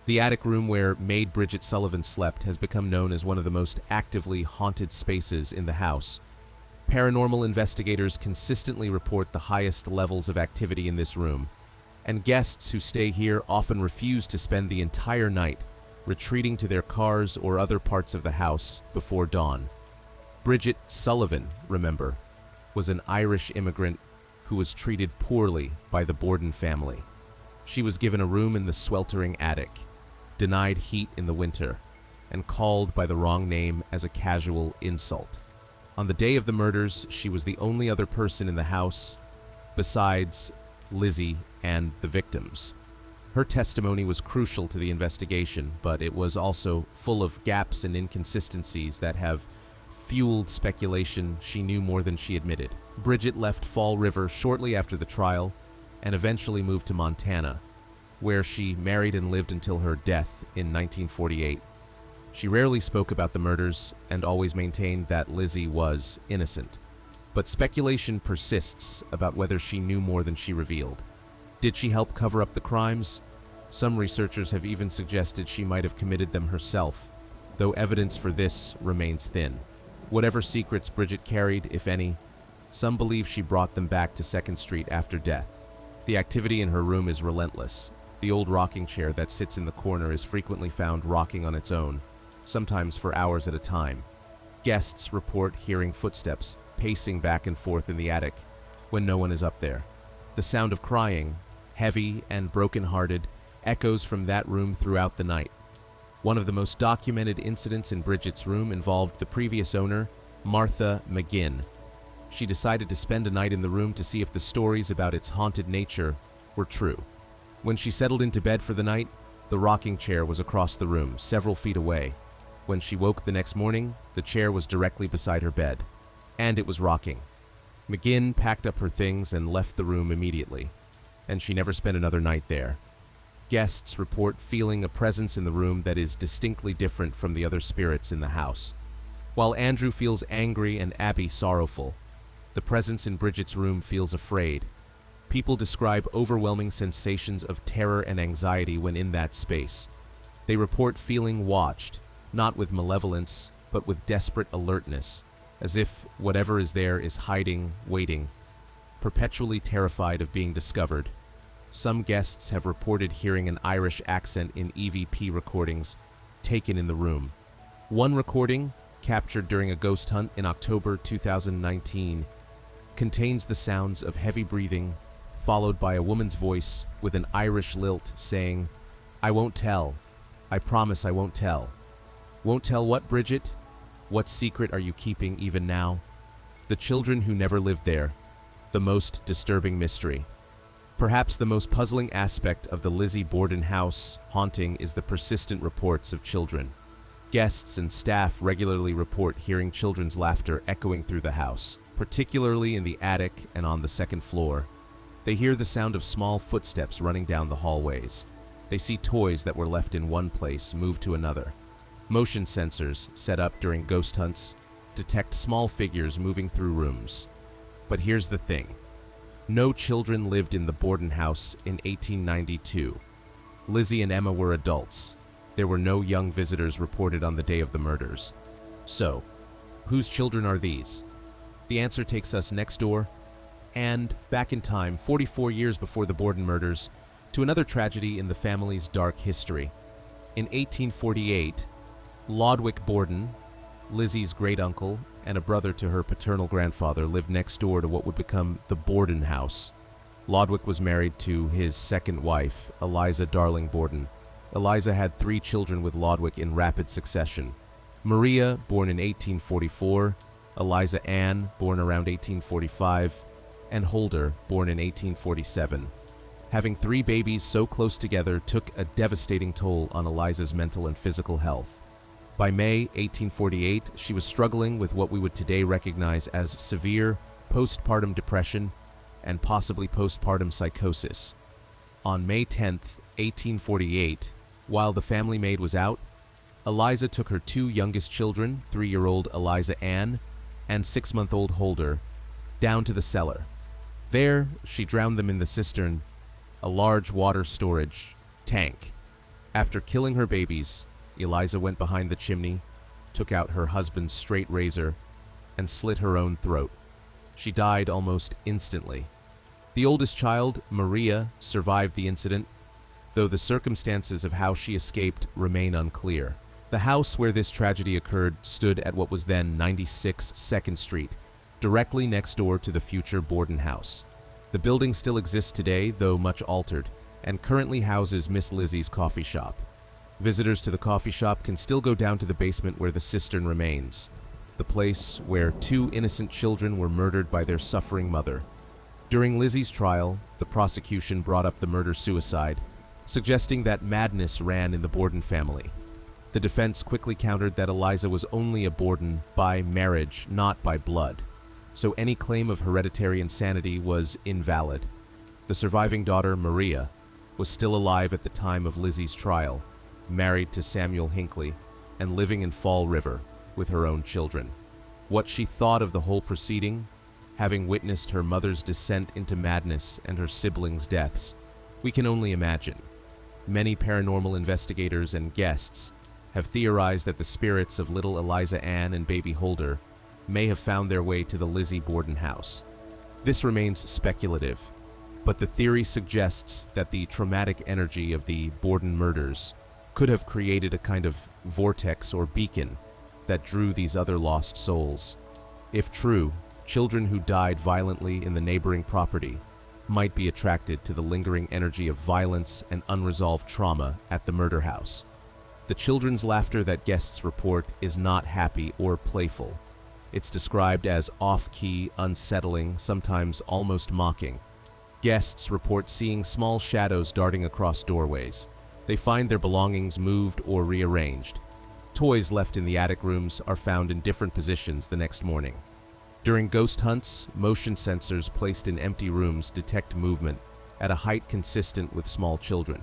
The attic room where maid Bridget Sullivan slept has become known as one of the most actively haunted spaces in the house. Paranormal investigators consistently report the highest levels of activity in this room, and guests who stay here often refuse to spend the entire night, retreating to their cars or other parts of the house before dawn. Bridget Sullivan, remember, was an Irish immigrant who was treated poorly by the Borden family. She was given a room in the sweltering attic, denied heat in the winter, and called by the wrong name as a casual insult. On the day of the murders, she was the only other person in the house besides Lizzie and the victims. Her testimony was crucial to the investigation, but it was also full of gaps and inconsistencies that have fueled speculation she knew more than she admitted. Bridget left Fall River shortly after the trial and eventually moved to Montana, where she married and lived until her death in 1948. She rarely spoke about the murders and always maintained that Lizzie was innocent. But speculation persists about whether she knew more than she revealed. Did she help cover up the crimes? Some researchers have even suggested she might have committed them herself, though evidence for this remains thin. Whatever secrets Bridget carried, if any, some believe she brought them back to 2nd Street after death. The activity in her room is relentless. The old rocking chair that sits in the corner is frequently found rocking on its own, sometimes for hours at a time. Guests report hearing footsteps pacing back and forth in the attic when no one is up there. The sound of crying, heavy and broken-hearted, echoes from that room throughout the night. One of the most documented incidents in Bridget's room involved the previous owner, Martha McGinn. She decided to spend a night in the room to see if the stories about its haunted nature were true. When she settled into bed for the night, the rocking chair was across the room, several feet away. When she woke the next morning, the chair was directly beside her bed, and it was rocking. McGinn packed up her things and left the room immediately, and she never spent another night there. Guests report feeling a presence in the room that is distinctly different from the other spirits in the house. While Andrew feels angry and Abby sorrowful, the presence in Bridget's room feels afraid. People describe overwhelming sensations of terror and anxiety when in that space. They report feeling watched, not with malevolence, but with desperate alertness, as if whatever is there is hiding, waiting, perpetually terrified of being discovered. Some guests have reported hearing an Irish accent in EVP recordings taken in the room. One recording, captured during a ghost hunt in October 2019, contains the sounds of heavy breathing, followed by a woman's voice with an Irish lilt saying, "I won't tell. I promise I won't tell." "Won't tell what, Bridget? What secret are you keeping even now?" The children who never lived there, the most disturbing mystery. Perhaps the most puzzling aspect of the Lizzie Borden House haunting is the persistent reports of children. Guests and staff regularly report hearing children's laughter echoing through the house, particularly in the attic and on the second floor. They hear the sound of small footsteps running down the hallways. They see toys that were left in one place move to another. Motion sensors, set up during ghost hunts, detect small figures moving through rooms. But here's the thing. No children lived in the Borden house in 1892. Lizzie and Emma were adults. There were no young visitors reported on the day of the murders. So, whose children are these? The answer takes us next door and back in time, 44 years before the Borden murders, to another tragedy in the family's dark history. In 1848, Lodwick Borden, Lizzie's great-uncle and a brother to her paternal grandfather, lived next door to what would become the Borden house. Lodwick was married to his second wife, Eliza Darling Borden. Eliza had 3 children with Lodwick in rapid succession. Maria, born in 1844, Eliza Ann, born around 1845, and Holder, born in 1847. Having 3 babies so close together took a devastating toll on Eliza's mental and physical health. By May 1848, she was struggling with what we would today recognize as severe postpartum depression and possibly postpartum psychosis. On May 10, 1848, while the family maid was out, Eliza took her 2 youngest children, 3-year-old Eliza Ann and 6-month-old Holder, down to the cellar. There, she drowned them in the cistern, a large water storage tank. After killing her babies, Eliza went behind the chimney, took out her husband's straight razor, and slit her own throat. She died almost instantly. The oldest child, Maria, survived the incident, though the circumstances of how she escaped remain unclear. The house where this tragedy occurred stood at what was then 96 2nd Street, directly next door to the future Borden house. The building still exists today, though much altered, and currently houses Miss Lizzie's coffee shop. Visitors to the coffee shop can still go down to the basement where the cistern remains, the place where 2 innocent children were murdered by their suffering mother. During Lizzie's trial, the prosecution brought up the murder-suicide, suggesting that madness ran in the Borden family. The defense quickly countered that Eliza was only a Borden by marriage, not by blood, so any claim of hereditary insanity was invalid. The surviving daughter, Maria, was still alive at the time of Lizzie's trial, married to Samuel Hinckley, and living in Fall River with her own children. What she thought of the whole proceeding, having witnessed her mother's descent into madness and her siblings' deaths, we can only imagine. Many paranormal investigators and guests have theorized that the spirits of little Eliza Ann and baby Holder may have found their way to the Lizzie Borden house. This remains speculative, but the theory suggests that the traumatic energy of the Borden murders could have created a kind of vortex or beacon that drew these other lost souls. If true, children who died violently in the neighboring property might be attracted to the lingering energy of violence and unresolved trauma at the murder house. The children's laughter that guests report is not happy or playful. It's described as off-key, unsettling, sometimes almost mocking. Guests report seeing small shadows darting across doorways. They find their belongings moved or rearranged. Toys left in the attic rooms are found in different positions the next morning. During ghost hunts, motion sensors placed in empty rooms detect movement at a height consistent with small children.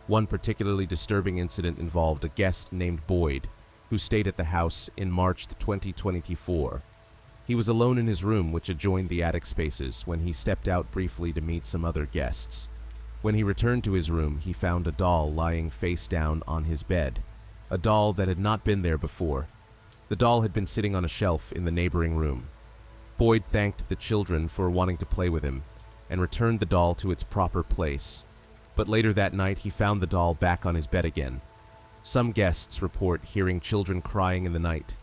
One particularly disturbing incident involved a guest named Boyd, who stayed at the house in March 2024. He was alone in his room, which adjoined the attic spaces, when he stepped out briefly to meet some other guests. When he returned to his room, he found a doll lying face down on his bed, a doll that had not been there before. The doll had been sitting on a shelf in the neighboring room. Boyd thanked the children for wanting to play with him and returned the doll to its proper place. But later that night, he found the doll back on his bed again. Some guests report hearing children crying in the night,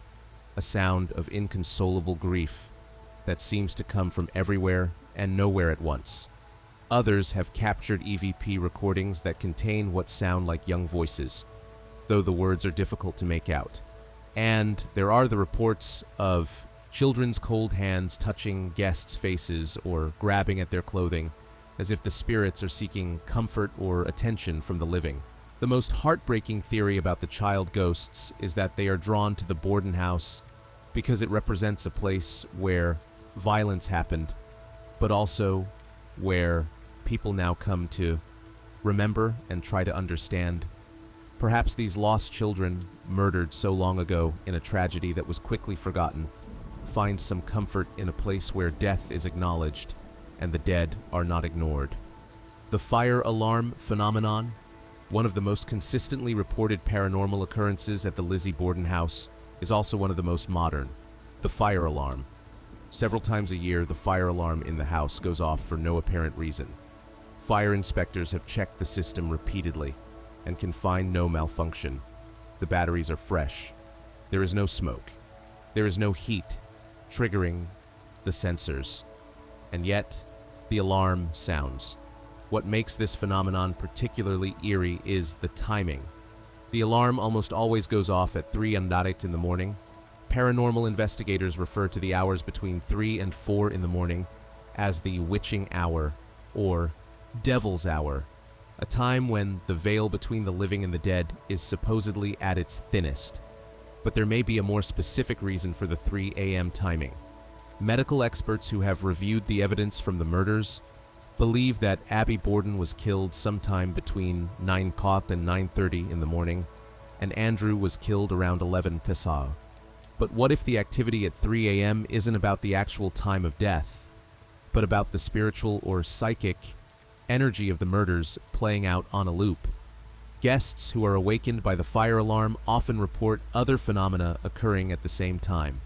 a sound of inconsolable grief that seems to come from everywhere and nowhere at once. Others have captured EVP recordings that contain what sound like young voices, though the words are difficult to make out. And there are the reports of children's cold hands touching guests' faces or grabbing at their clothing, as if the spirits are seeking comfort or attention from the living. The most heartbreaking theory about the child ghosts is that they are drawn to the Borden house because it represents a place where violence happened, but also where people now come to remember and try to understand. Perhaps these lost children, murdered so long ago in a tragedy that was quickly forgotten, find some comfort in a place where death is acknowledged and the dead are not ignored. The fire alarm phenomenon, one of the most consistently reported paranormal occurrences at the Lizzie Borden House, is also one of the most modern. The fire alarm. Several times a year, the fire alarm in the house goes off for no apparent reason. Fire inspectors have checked the system repeatedly and can find no malfunction. The batteries are fresh. There is no smoke. There is no heat triggering the sensors. And yet, the alarm sounds. What makes this phenomenon particularly eerie is the timing. The alarm almost always goes off at 3 in the morning. Paranormal investigators refer to the hours between 3 and 4 in the morning as the witching hour, or devil's hour, a time when the veil between the living and the dead is supposedly at its thinnest. But there may be a more specific reason for the 3 a.m. timing. Medical experts who have reviewed the evidence from the murders believe that Abby Borden was killed sometime between 9 o'clock and 9:30 in the morning, and Andrew was killed around 11 Thisah. But what if the activity at 3 a.m. isn't about the actual time of death, but about the spiritual or psychic energy of the murders playing out on a loop? Guests who are awakened by the fire alarm often report other phenomena occurring at the same time.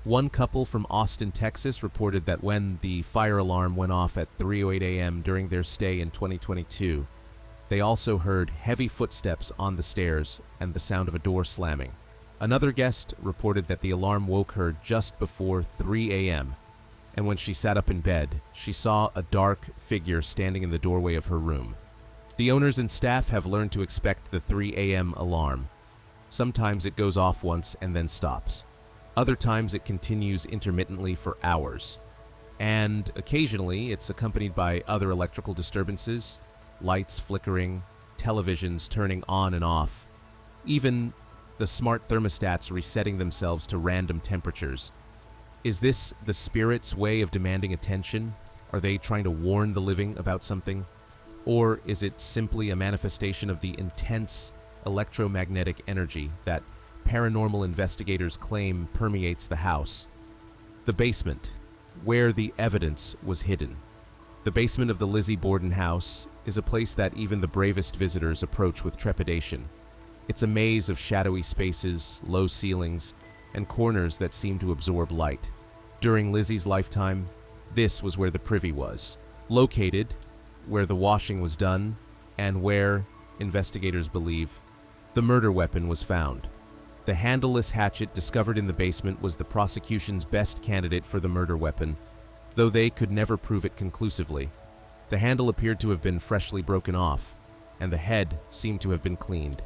One couple from Austin, Texas reported that when the fire alarm went off at 3:08 a.m. during their stay in 2022, they also heard heavy footsteps on the stairs and the sound of a door slamming. Another guest reported that the alarm woke her just before 3 a.m., and when she sat up in bed, she saw a dark figure standing in the doorway of her room. The owners and staff have learned to expect the 3 a.m. alarm. Sometimes it goes off once and then stops. Other times it continues intermittently for hours. And occasionally it's accompanied by other electrical disturbances, lights flickering, televisions turning on and off, even the smart thermostats resetting themselves to random temperatures. Is this the spirit's way of demanding attention? Are they trying to warn the living about something? Or is it simply a manifestation of the intense electromagnetic energy that paranormal investigators claim permeates the house? The basement, where the evidence was hidden. The basement of the Lizzie Borden house is a place that even the bravest visitors approach with trepidation. It's a maze of shadowy spaces, low ceilings, and corners that seem to absorb light. During Lizzie's lifetime, this was where the privy was, located where the washing was done, and where, investigators believe, the murder weapon was found. The handleless hatchet discovered in the basement was the prosecution's best candidate for the murder weapon, though they could never prove it conclusively. The handle appeared to have been freshly broken off, and the head seemed to have been cleaned,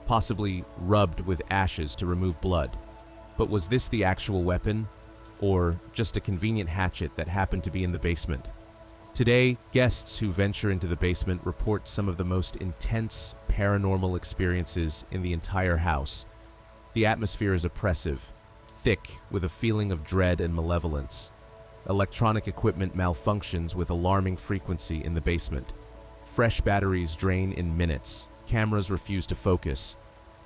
possibly rubbed with ashes to remove blood. But was this the actual weapon, or just a convenient hatchet that happened to be in the basement? Today, guests who venture into the basement report some of the most intense paranormal experiences in the entire house. The atmosphere is oppressive, thick with a feeling of dread and malevolence. Electronic equipment malfunctions with alarming frequency in the basement. Fresh batteries drain in minutes. Cameras refuse to focus.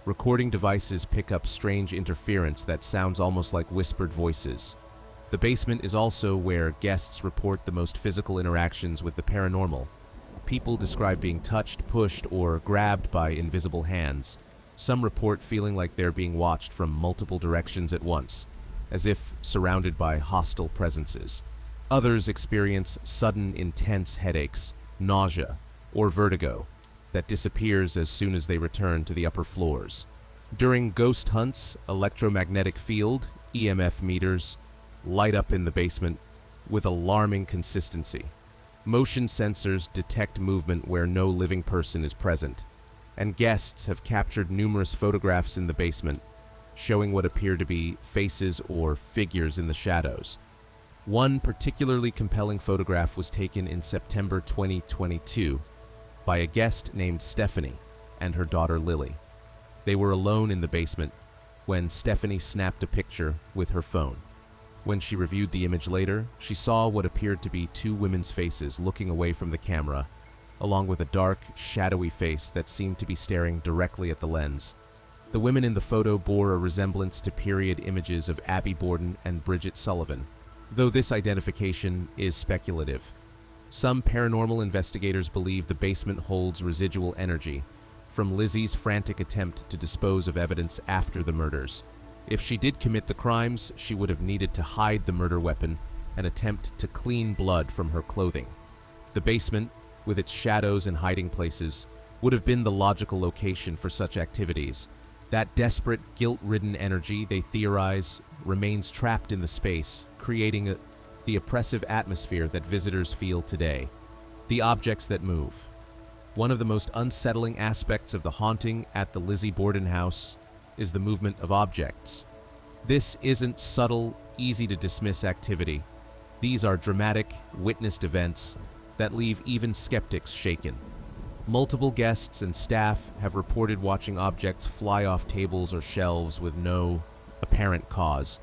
Recording devices pick up strange interference that sounds almost like whispered voices. The basement is also where guests report the most physical interactions with the paranormal. People describe being touched, pushed, or grabbed by invisible hands. Some report feeling like they're being watched from multiple directions at once, as if surrounded by hostile presences. Others experience sudden, intense headaches, nausea, or vertigo that disappears as soon as they return to the upper floors. During ghost hunts, electromagnetic field, EMF meters, light up in the basement with alarming consistency. Motion sensors detect movement where no living person is present, and guests have captured numerous photographs in the basement showing what appear to be faces or figures in the shadows. One particularly compelling photograph was taken in September 2022 by a guest named Stephanie and her daughter Lily. They were alone in the basement when Stephanie snapped a picture with her phone. When she reviewed the image later, she saw what appeared to be two women's faces looking away from the camera, along with a dark, shadowy face that seemed to be staring directly at the lens. The women in the photo bore a resemblance to period images of Abby Borden and Bridget Sullivan, though this identification is speculative. Some paranormal investigators believe the basement holds residual energy from Lizzie's frantic attempt to dispose of evidence after the murders. If she did commit the crimes, she would have needed to hide the murder weapon and attempt to clean blood from her clothing. The basement, with its shadows and hiding places, would have been the logical location for such activities. That desperate, guilt-ridden energy, they theorize, remains trapped in the space, creating the oppressive atmosphere that visitors feel today. The objects that move. One of the most unsettling aspects of the haunting at the Lizzie Borden House is the movement of objects. This isn't subtle, easy-to-dismiss activity. These are dramatic, witnessed events that leave even skeptics shaken. Multiple guests and staff have reported watching objects fly off tables or shelves with no apparent cause.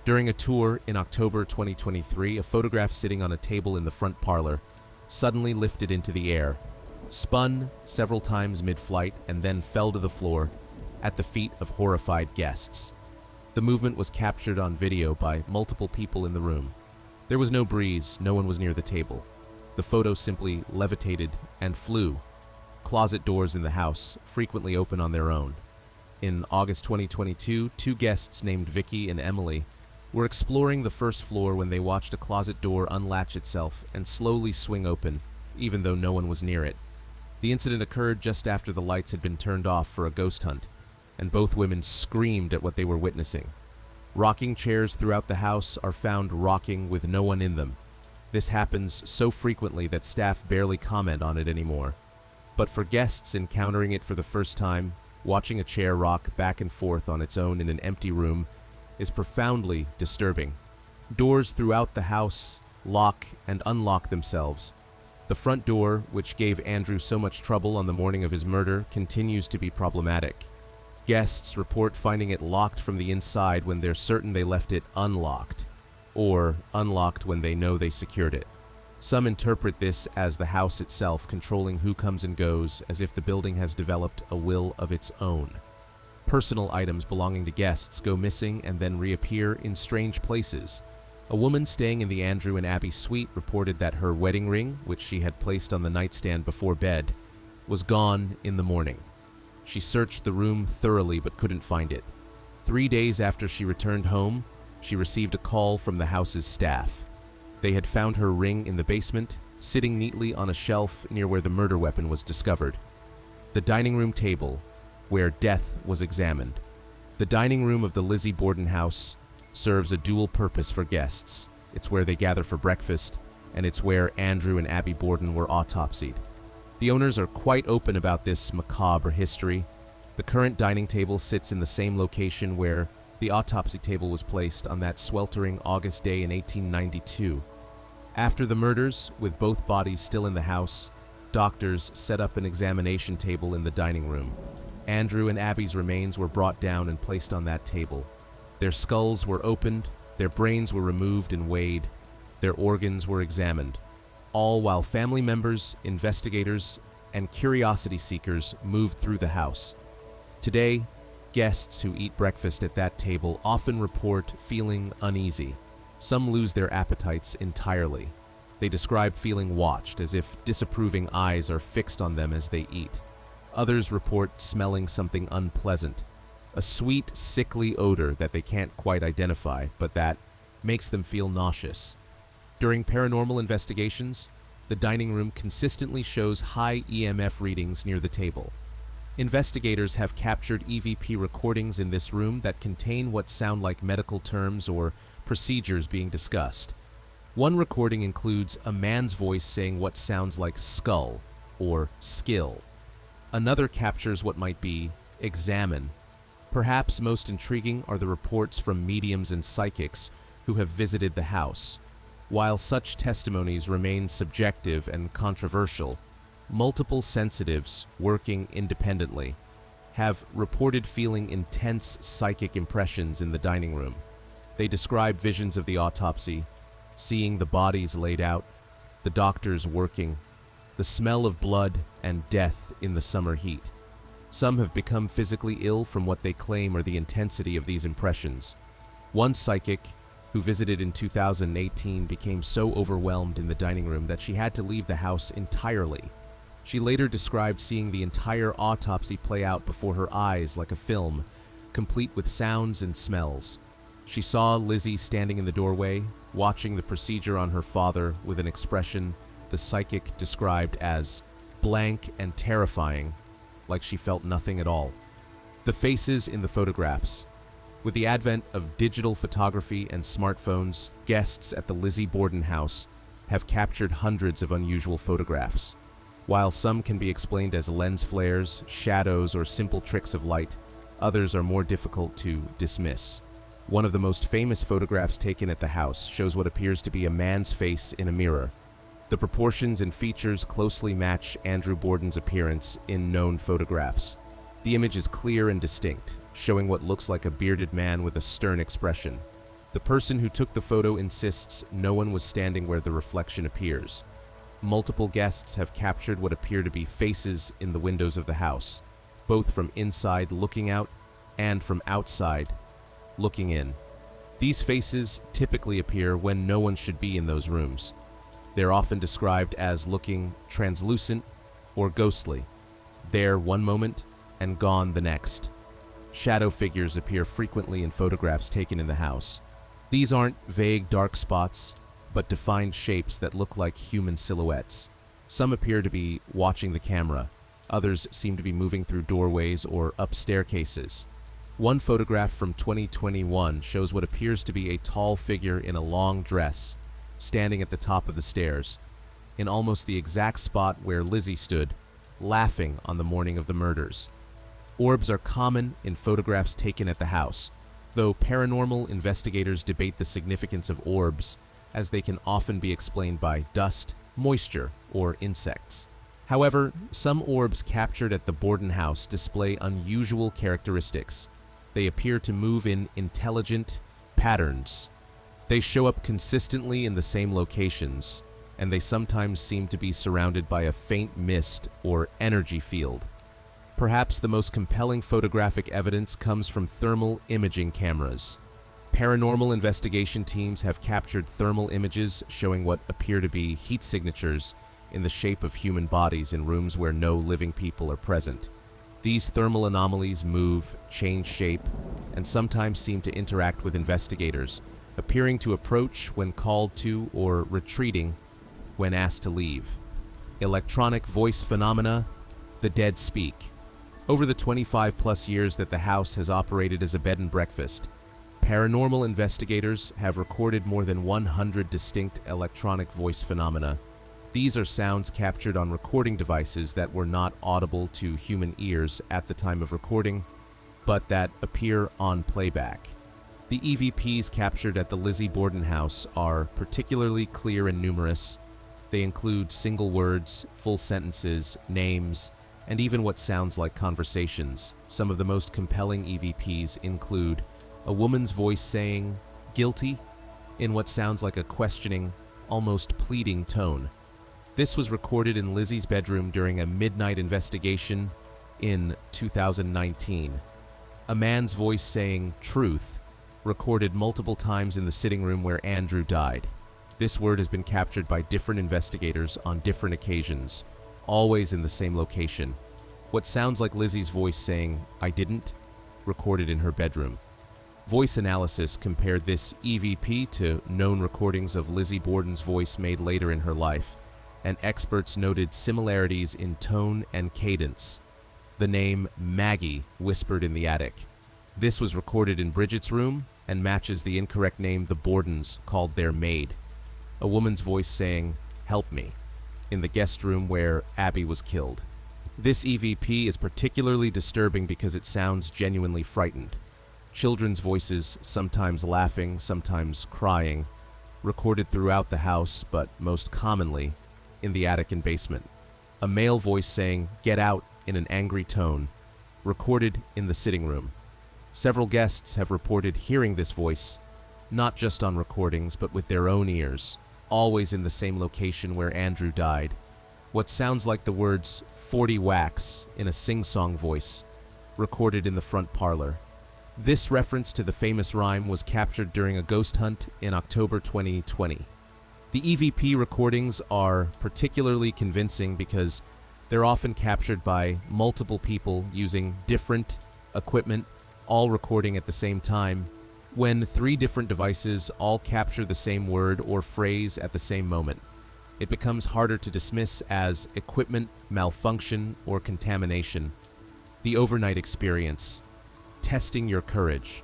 During a tour in October 2023, a photograph sitting on a table in the front parlor suddenly lifted into the air, spun several times mid-flight, and then fell to the floor at the feet of horrified guests. The movement was captured on video by multiple people in the room. There was no breeze, no one was near the table. The photo simply levitated and flew. Closet doors in the house frequently open on their own. In August 2022, two guests named Vicky and Emily were exploring the first floor when they watched a closet door unlatch itself and slowly swing open, even though no one was near it. The incident occurred just after the lights had been turned off for a ghost hunt, and both women screamed at what they were witnessing. Rocking chairs throughout the house are found rocking with no one in them. This happens so frequently that staff barely comment on it anymore. But for guests encountering it for the first time, watching a chair rock back and forth on its own in an empty room is profoundly disturbing. Doors throughout the house lock and unlock themselves. The front door, which gave Andrew so much trouble on the morning of his murder, continues to be problematic. Guests report finding it locked from the inside when they're certain they left it unlocked, or unlocked when they know they secured it. Some interpret this as the house itself controlling who comes and goes, as if the building has developed a will of its own. Personal items belonging to guests go missing and then reappear in strange places. A woman staying in the Andrew and Abby suite reported that her wedding ring, which she had placed on the nightstand before bed, was gone in the morning. She searched the room thoroughly but couldn't find it. 3 days after she returned home, she received a call from the house's staff. They had found her ring in the basement, sitting neatly on a shelf near where the murder weapon was discovered. The dining room table, where death was examined. The dining room of the Lizzie Borden House serves a dual purpose for guests. It's where they gather for breakfast, and it's where Andrew and Abby Borden were autopsied. The owners are quite open about this macabre history. The current dining table sits in the same location where the autopsy table was placed on that sweltering August day in 1892. After the murders, with both bodies still in the house, doctors set up an examination table in the dining room. Andrew and Abby's remains were brought down and placed on that table. Their skulls were opened, their brains were removed and weighed, their organs were examined, all while family members, investigators, and curiosity seekers moved through the house. Today, guests who eat breakfast at that table often report feeling uneasy. Some lose their appetites entirely. They describe feeling watched, as if disapproving eyes are fixed on them as they eat. Others report smelling something unpleasant, a sweet, sickly odor that they can't quite identify, but that makes them feel nauseous. During paranormal investigations, the dining room consistently shows high EMF readings near the table. Investigators have captured EVP recordings in this room that contain what sound like medical terms or procedures being discussed. One recording includes a man's voice saying what sounds like skull or skill. Another captures what might be examine Perhaps most intriguing are the reports from mediums and psychics who have visited the house. While such testimonies remain subjective and controversial, multiple sensitives working independently have reported feeling intense psychic impressions in the dining room. They describe visions of the autopsy, seeing the bodies laid out, the doctors working, the smell of blood and death in the summer heat. Some have become physically ill from what they claim are the intensity of these impressions. One psychic, who visited in 2018, became so overwhelmed in the dining room that she had to leave the house entirely. She later described seeing the entire autopsy play out before her eyes like a film, complete with sounds and smells. She saw Lizzie standing in the doorway, watching the procedure on her father with an expression the psychic described as blank and terrifying, like she felt nothing at all. The faces in the photographs. With the advent of digital photography and smartphones, guests at the Lizzie Borden House have captured hundreds of unusual photographs. While some can be explained as lens flares, shadows, or simple tricks of light, others are more difficult to dismiss. One of the most famous photographs taken at the house shows what appears to be a man's face in a mirror. The proportions and features closely match Andrew Borden's appearance in known photographs. The image is clear and distinct, showing what looks like a bearded man with a stern expression. The person who took the photo insists no one was standing where the reflection appears. Multiple guests have captured what appear to be faces in the windows of the house, both from inside looking out and from outside looking in. These faces typically appear when no one should be in those rooms. They're often described as looking translucent or ghostly, there one moment and gone the next. Shadow figures appear frequently in photographs taken in the house. These aren't vague dark spots, but defined shapes that look like human silhouettes. Some appear to be watching the camera. Others seem to be moving through doorways or up staircases. One photograph from 2021 shows what appears to be a tall figure in a long dress, standing at the top of the stairs, in almost the exact spot where Lizzie stood, laughing on the morning of the murders. Orbs are common in photographs taken at the house, though paranormal investigators debate the significance of orbs, as they can often be explained by dust, moisture, or insects. However, some orbs captured at the Borden house display unusual characteristics. They appear to move in intelligent patterns. They show up consistently in the same locations, and they sometimes seem to be surrounded by a faint mist or energy field. Perhaps the most compelling photographic evidence comes from thermal imaging cameras. Paranormal investigation teams have captured thermal images showing what appear to be heat signatures in the shape of human bodies in rooms where no living people are present. These thermal anomalies move, change shape, and sometimes seem to interact with investigators, appearing to approach when called to or retreating when asked to leave. Electronic voice phenomena, the dead speak. Over the 25-plus years that the house has operated as a bed and breakfast, paranormal investigators have recorded more than 100 distinct electronic voice phenomena. These are sounds captured on recording devices that were not audible to human ears at the time of recording, but that appear on playback. The EVPs captured at the Lizzie Borden house are particularly clear and numerous. They include single words, full sentences, names, and even what sounds like conversations. Some of the most compelling EVPs include a woman's voice saying, "Guilty?" in what sounds like a questioning, almost pleading tone. This was recorded in Lizzie's bedroom during a midnight investigation in 2019. A man's voice saying, "Truth," recorded multiple times in the sitting room where Andrew died. This word has been captured by different investigators on different occasions, always in the same location. What sounds like Lizzie's voice saying, "I didn't," recorded in her bedroom. Voice analysis compared this EVP to known recordings of Lizzie Borden's voice made later in her life, and experts noted similarities in tone and cadence. The name Maggie whispered in the attic. This was recorded in Bridget's room and matches the incorrect name the Bordens called their maid. A woman's voice saying, "Help me," in the guest room where Abby was killed. This EVP is particularly disturbing because it sounds genuinely frightened. Children's voices, sometimes laughing, sometimes crying, recorded throughout the house, but most commonly in the attic and basement. A male voice saying, "Get out," in an angry tone, recorded in the sitting room. Several guests have reported hearing this voice, not just on recordings, but with their own ears, always in the same location where Andrew died. What sounds like the words 40 whacks in a sing-song voice, recorded in the front parlor. This reference to the famous rhyme was captured during a ghost hunt in October 2020. The EVP recordings are particularly convincing because they're often captured by multiple people using different equipment, all recording at the same time. When 3 different devices all capture the same word or phrase at the same moment, it becomes harder to dismiss as equipment malfunction or contamination. The overnight experience. Testing your courage.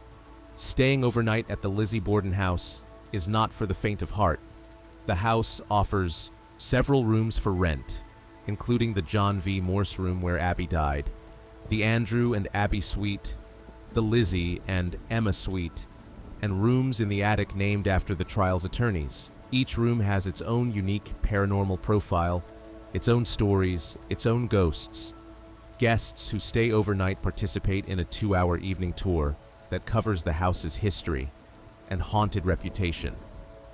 Staying overnight at the Lizzie Borden House is not for the faint of heart. The house offers several rooms for rent, including the John V. Morse room where Abby died, the Andrew and Abby suite, the Lizzie and Emma suite, and rooms in the attic named after the trial's attorneys. Each room has its own unique paranormal profile, its own stories, its own ghosts. Guests who stay overnight participate in a 2-hour evening tour that covers the house's history and haunted reputation.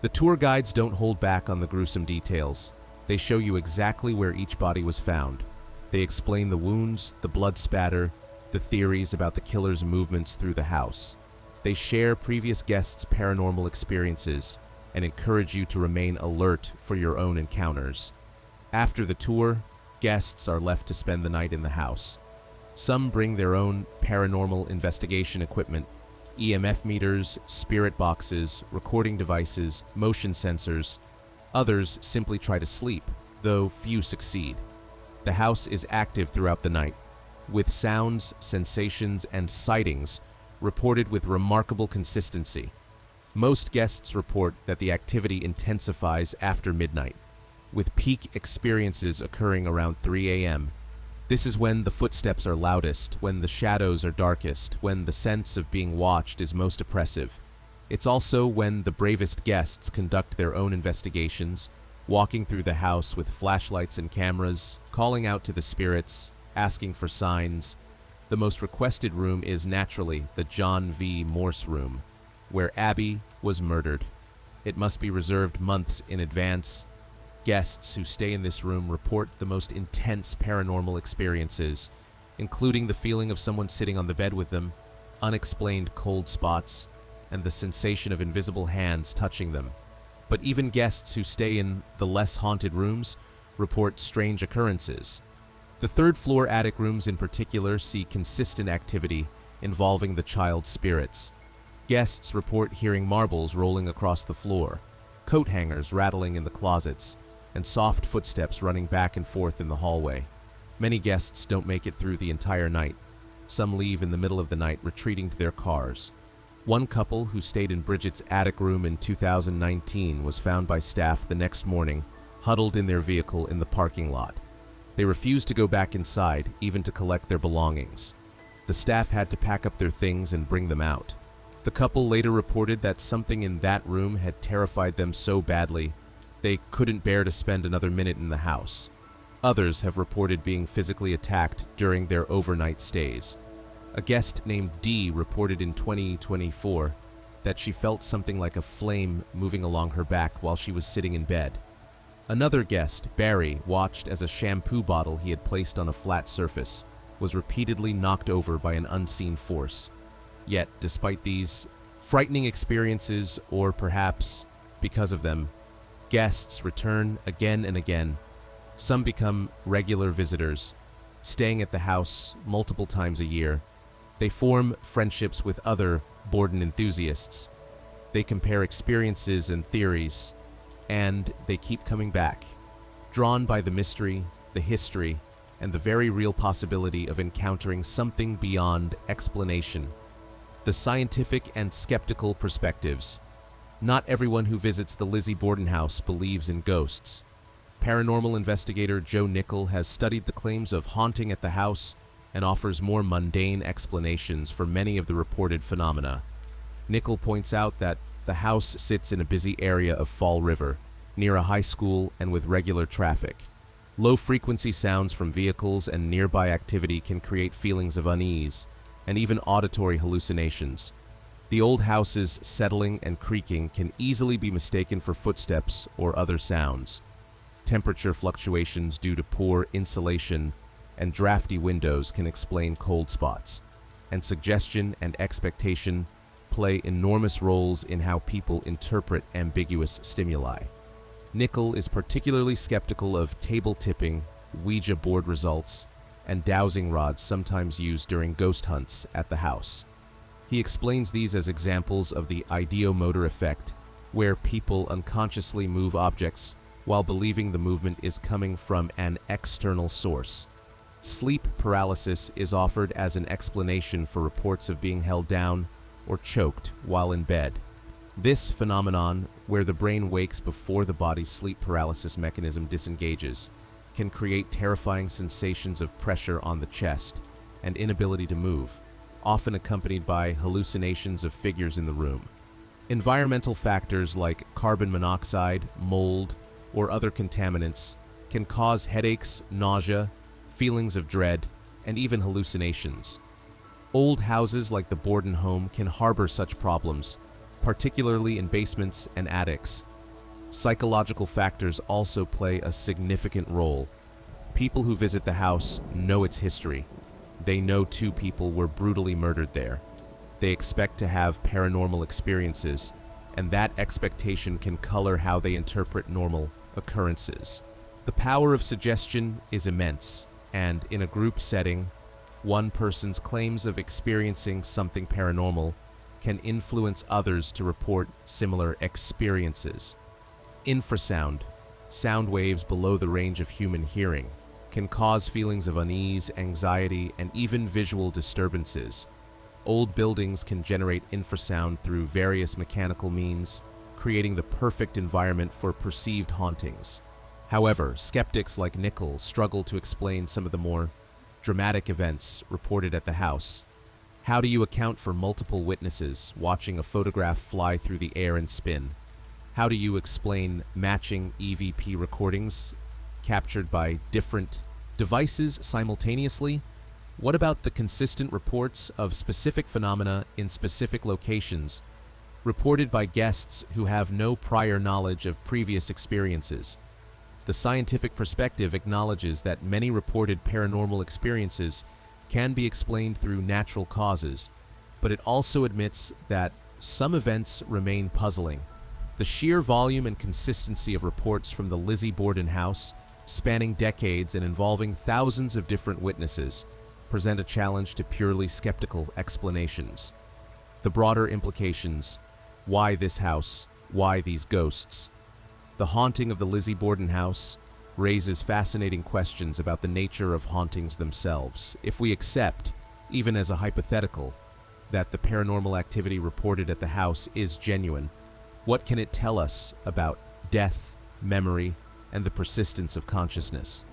The tour guides don't hold back on the gruesome details. They show you exactly where each body was found. They explain the wounds, the blood spatter, the theories about the killer's movements through the house. They share previous guests' paranormal experiences and encourage you to remain alert for your own encounters. After the tour, guests are left to spend the night in the house. Some bring their own paranormal investigation equipment, EMF meters, spirit boxes, recording devices, motion sensors. Others simply try to sleep, though few succeed. The house is active throughout the night, with sounds, sensations, and sightings reported with remarkable consistency. Most guests report that the activity intensifies after midnight, with peak experiences occurring around 3 a.m. This is when the footsteps are loudest, when the shadows are darkest, when the sense of being watched is most oppressive. It's also when the bravest guests conduct their own investigations, walking through the house with flashlights and cameras, calling out to the spirits, asking for signs. The most requested room is naturally the John V. Morse room, where Abby was murdered. It must be reserved months in advance. Guests who stay in this room report the most intense paranormal experiences, including the feeling of someone sitting on the bed with them, unexplained cold spots, and the sensation of invisible hands touching them. But even guests who stay in the less haunted rooms report strange occurrences. The third-floor attic rooms in particular see consistent activity involving the child's spirits. Guests report hearing marbles rolling across the floor, coat hangers rattling in the closets, and soft footsteps running back and forth in the hallway. Many guests don't make it through the entire night. Some leave in the middle of the night, retreating to their cars. One couple who stayed in Bridget's attic room in 2019 was found by staff the next morning, huddled in their vehicle in the parking lot. They refused to go back inside, even to collect their belongings. The staff had to pack up their things and bring them out. The couple later reported that something in that room had terrified them so badly they couldn't bear to spend another minute in the house. Others have reported being physically attacked during their overnight stays. A guest named Dee reported in 2024 that she felt something like a flame moving along her back while she was sitting in bed. Another guest, Barry, watched as a shampoo bottle he had placed on a flat surface was repeatedly knocked over by an unseen force. Yet, despite these frightening experiences, or perhaps because of them, guests return again and again. Some become regular visitors, staying at the house multiple times a year. They form friendships with other Borden enthusiasts. They compare experiences and theories, and they keep coming back, drawn by the mystery, the history, and the very real possibility of encountering something beyond explanation. The scientific and skeptical perspectives. Not everyone who visits the Lizzie Borden House believes in ghosts. Paranormal investigator Joe Nickel has studied the claims of haunting at the house and offers more mundane explanations for many of the reported phenomena. Nickel points out that the house sits in a busy area of Fall River, near a high school and with regular traffic. Low-frequency sounds from vehicles and nearby activity can create feelings of unease and even auditory hallucinations. The old house's settling and creaking can easily be mistaken for footsteps or other sounds. Temperature fluctuations due to poor insulation and drafty windows can explain cold spots, and suggestion and expectation play enormous roles in how people interpret ambiguous stimuli. Nickel is particularly skeptical of table tipping, Ouija board results, and dowsing rods sometimes used during ghost hunts at the house. He explains these as examples of the ideomotor effect, where people unconsciously move objects while believing the movement is coming from an external source. Sleep paralysis is offered as an explanation for reports of being held down or choked while in bed. This phenomenon, where the brain wakes before the body's sleep paralysis mechanism disengages, can create terrifying sensations of pressure on the chest and inability to move, often accompanied by hallucinations of figures in the room. Environmental factors like carbon monoxide, mold, or other contaminants can cause headaches, nausea, feelings of dread, and even hallucinations. Old houses like the Borden home can harbor such problems, particularly in basements and attics. Psychological factors also play a significant role. People who visit the house know its history. They know 2 people were brutally murdered there. They expect to have paranormal experiences, and that expectation can color how they interpret normal occurrences. The power of suggestion is immense, and in a group setting, one person's claims of experiencing something paranormal can influence others to report similar experiences. Infrasound, sound waves below the range of human hearing, can cause feelings of unease, anxiety, and even visual disturbances. Old buildings can generate infrasound through various mechanical means, creating the perfect environment for perceived hauntings. However, skeptics like Nickel struggle to explain some of the more dramatic events reported at the house. How do you account for multiple witnesses watching a photograph fly through the air and spin? How do you explain matching EVP recordings captured by different devices simultaneously? What about the consistent reports of specific phenomena in specific locations, reported by guests who have no prior knowledge of previous experiences? The scientific perspective acknowledges that many reported paranormal experiences can be explained through natural causes, but it also admits that some events remain puzzling. The sheer volume and consistency of reports from the Lizzie Borden House, spanning decades and involving thousands of different witnesses, present a challenge to purely skeptical explanations. The broader implications: why this house? Why these ghosts? The haunting of the Lizzie Borden House raises fascinating questions about the nature of hauntings themselves. If we accept, even as a hypothetical, that the paranormal activity reported at the house is genuine, what can it tell us about death, memory, and the persistence of consciousness?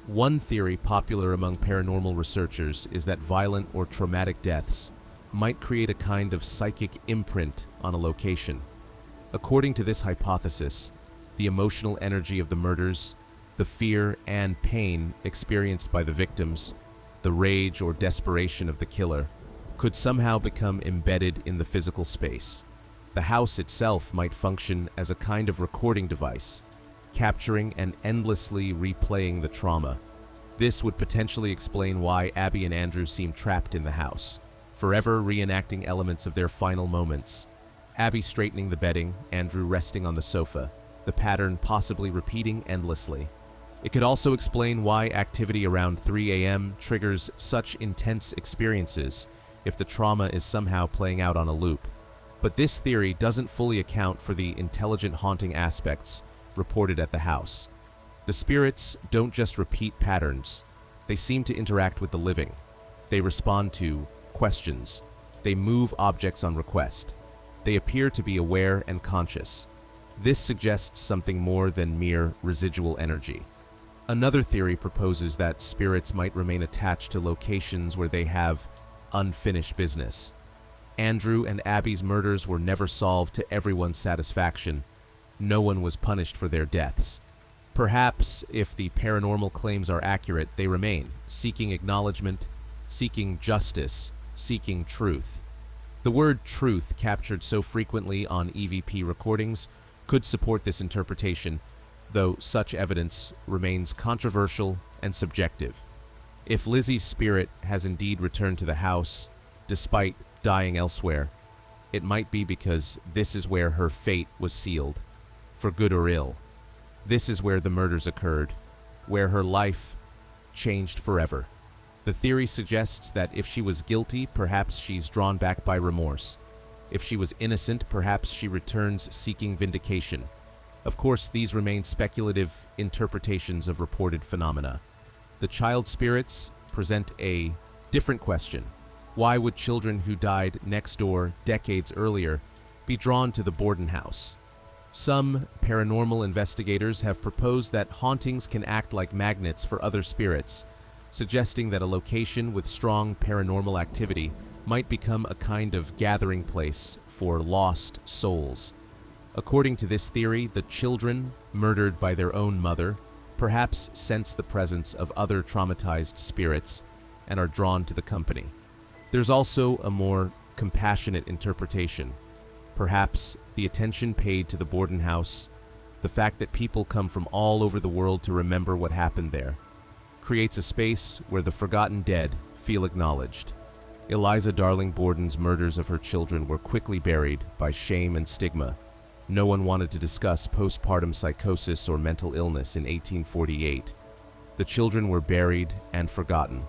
One theory popular among paranormal researchers is that violent or traumatic deaths might create a kind of psychic imprint on a location. According to this hypothesis, the emotional energy of the murders, the fear and pain experienced by the victims, the rage or desperation of the killer, could somehow become embedded in the physical space. The house itself might function as a kind of recording device, capturing and endlessly replaying the trauma. This would potentially explain why Abby and Andrew seem trapped in the house, forever reenacting elements of their final moments. Abby straightening the bedding, Andrew resting on the sofa, the pattern possibly repeating endlessly. It could also explain why activity around 3 a.m. triggers such intense experiences if the trauma is somehow playing out on a loop. But this theory doesn't fully account for the intelligent haunting aspects reported at the house. The spirits don't just repeat patterns. They seem to interact with the living. They respond to questions. They move objects on request. They appear to be aware and conscious. This suggests something more than mere residual energy. Another theory proposes that spirits might remain attached to locations where they have unfinished business. Andrew and Abby's murders were never solved to everyone's satisfaction. No one was punished for their deaths. Perhaps, if the paranormal claims are accurate, they remain, seeking acknowledgement, seeking justice, seeking truth. The word truth, captured so frequently on EVP recordings, could support this interpretation, though such evidence remains controversial and subjective. If Lizzie's spirit has indeed returned to the house, despite dying elsewhere, it might be because this is where her fate was sealed, for good or ill. This is where the murders occurred, where her life changed forever. The theory suggests that if she was guilty, perhaps she's drawn back by remorse. If she was innocent, perhaps she returns seeking vindication. Of course, these remain speculative interpretations of reported phenomena. The child spirits present a different question. Why would children who died next door decades earlier be drawn to the Borden house? Some paranormal investigators have proposed that hauntings can act like magnets for other spirits, suggesting that a location with strong paranormal activity might become a kind of gathering place for lost souls. According to this theory, the children, murdered by their own mother, perhaps sense the presence of other traumatized spirits and are drawn to the company. There's also a more compassionate interpretation. Perhaps the attention paid to the Borden house, the fact that people come from all over the world to remember what happened there, creates a space where the forgotten dead feel acknowledged. Eliza Darling Borden's murders of her children were quickly buried by shame and stigma. No one wanted to discuss postpartum psychosis or mental illness in 1848. The children were buried and forgotten.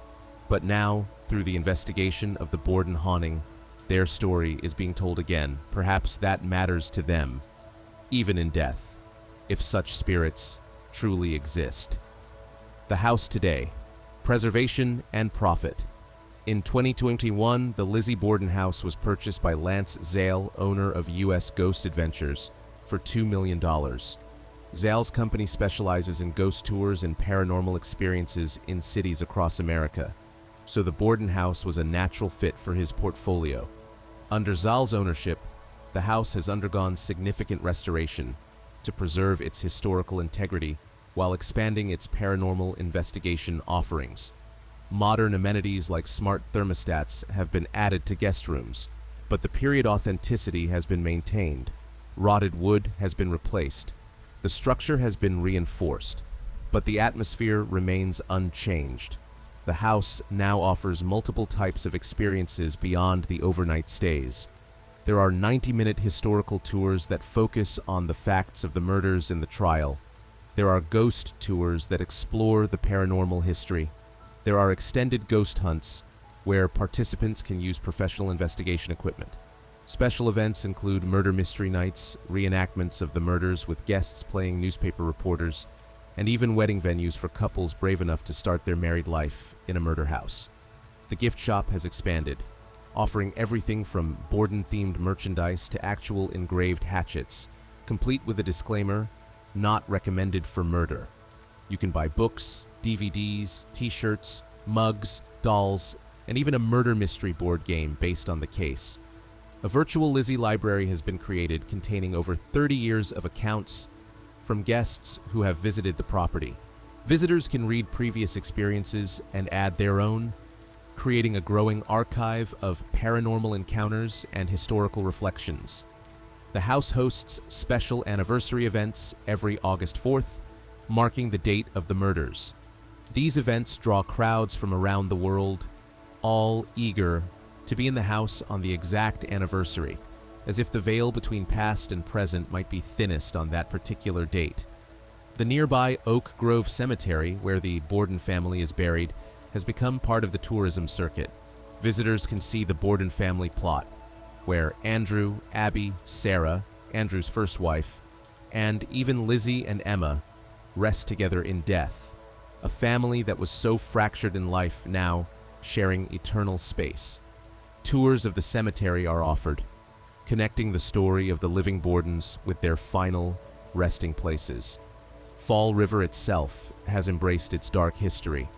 But now, through the investigation of the Borden haunting, their story is being told again. Perhaps that matters to them, even in death, if such spirits truly exist. The house today, preservation and profit. In 2021, the Lizzie Borden House was purchased by Lance Zale, owner of U.S. Ghost Adventures, for $2 million. Zale's company specializes in ghost tours and paranormal experiences in cities across America, so the Borden House was a natural fit for his portfolio. Under Zale's ownership, the house has undergone significant restoration to preserve its historical integrity while expanding its paranormal investigation offerings. Modern amenities like smart thermostats have been added to guest rooms, but the period authenticity has been maintained. Rotted wood has been replaced. The structure has been reinforced, but the atmosphere remains unchanged. The house now offers multiple types of experiences beyond the overnight stays. There are 90-minute historical tours that focus on the facts of the murders in the trial. There are ghost tours that explore the paranormal history. There are extended ghost hunts where participants can use professional investigation equipment. Special events include murder mystery nights, reenactments of the murders with guests playing newspaper reporters, and even wedding venues for couples brave enough to start their married life in a murder house. The gift shop has expanded, offering everything from Borden-themed merchandise to actual engraved hatchets, complete with a disclaimer, "Not recommended for murder." You can buy books, DVDs, t-shirts, mugs, dolls, and even a murder mystery board game based on the case. A virtual Lizzie library has been created containing over 30 years of accounts from guests who have visited the property. Visitors can read previous experiences and add their own, creating a growing archive of paranormal encounters and historical reflections. The house hosts special anniversary events every August 4th, marking the date of the murders. These events draw crowds from around the world, all eager to be in the house on the exact anniversary, as if the veil between past and present might be thinnest on that particular date. The nearby Oak Grove Cemetery, where the Borden family is buried, has become part of the tourism circuit. Visitors can see the Borden family plot, where Andrew, Abby, Sarah, Andrew's first wife, and even Lizzie and Emma rest together in death, a family that was so fractured in life now sharing eternal space. Tours of the cemetery are offered. connecting the story of the living Bordens with their final resting places. Fall River itself has embraced its dark history,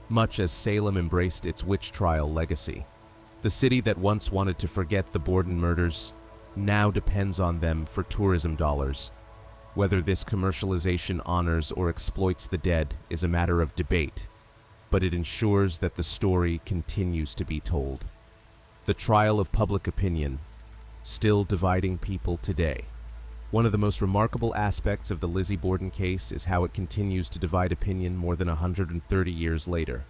much as Salem embraced its witch trial legacy. The city that once wanted to forget the Borden murders now depends on them for tourism dollars. Whether this commercialization honors or exploits the dead is a matter of debate, but it ensures that the story continues to be told. The trial of public opinion, still dividing people today. One of the most remarkable aspects of the Lizzie Borden case is how it continues to divide opinion more than 130 years later.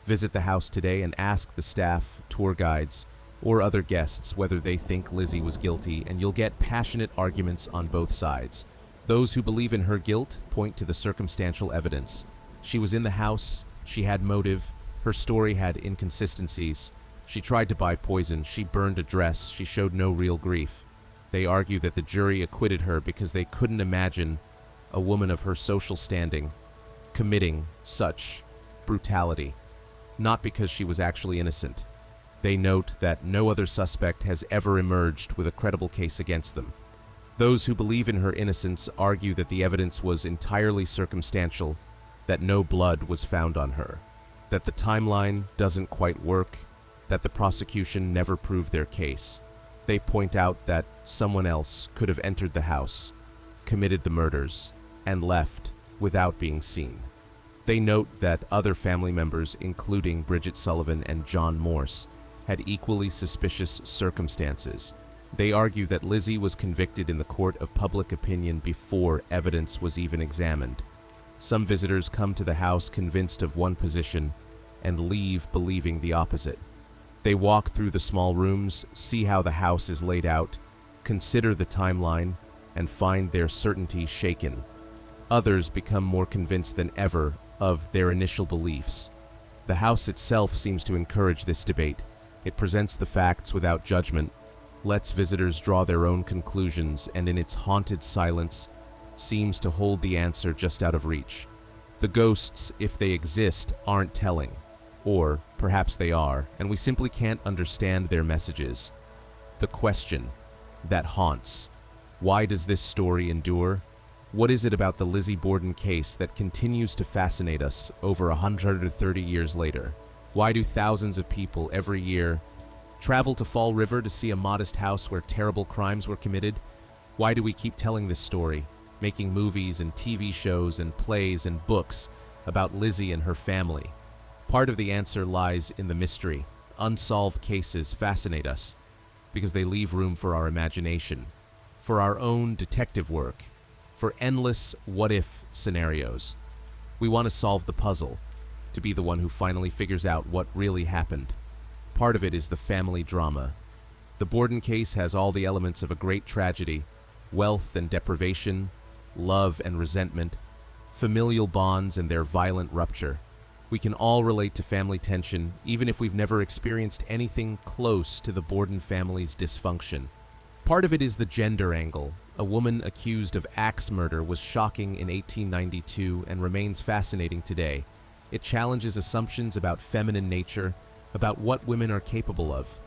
Visit the house today and ask the staff, tour guides, or other guests whether they think Lizzie was guilty, and you'll get passionate arguments on both sides. Those who believe in her guilt point to the circumstantial evidence. She was in the house, she had motive, her story had inconsistencies. She tried to buy poison, she burned a dress, she showed no real grief. They argue that the jury acquitted her because they couldn't imagine a woman of her social standing committing such brutality, not because she was actually innocent. They note that no other suspect has ever emerged with a credible case against them. Those who believe in her innocence argue that the evidence was entirely circumstantial, that no blood was found on her, that the timeline doesn't quite work, that the prosecution never proved their case. They point out that someone else could have entered the house, committed the murders, and left without being seen. They note that other family members, including Bridget Sullivan and John Morse, had equally suspicious circumstances. They argue that Lizzie was convicted in the court of public opinion before evidence was even examined. Some visitors come to the house convinced of one position and leave believing the opposite. They walk through the small rooms, see how the house is laid out, consider the timeline, and find their certainty shaken. Others become more convinced than ever of their initial beliefs. The house itself seems to encourage this debate. It presents the facts without judgment, lets visitors draw their own conclusions, and in its haunted silence seems to hold the answer just out of reach. The ghosts, if they exist, aren't telling. Or perhaps they are, and we simply can't understand their messages. The question that haunts: why does this story endure? What is it about the Lizzie Borden case that continues to fascinate us over 130 years later? Why do thousands of people every year travel to Fall River to see a modest house where terrible crimes were committed? Why do we keep telling this story, making movies and TV shows and plays and books about Lizzie and her family? Part of the answer lies in the mystery. Unsolved cases fascinate us because they leave room for our imagination, for our own detective work, for endless what-if scenarios. We want to solve the puzzle, to be the one who finally figures out what really happened. Part of it is the family drama. The Borden case has all the elements of a great tragedy: wealth and deprivation, love and resentment, familial bonds and their violent rupture. We can all relate to family tension, even if we've never experienced anything close to the Borden family's dysfunction. Part of it is the gender angle. A woman accused of axe murder was shocking in 1892 and remains fascinating today. It challenges assumptions about feminine nature, about what women are capable of,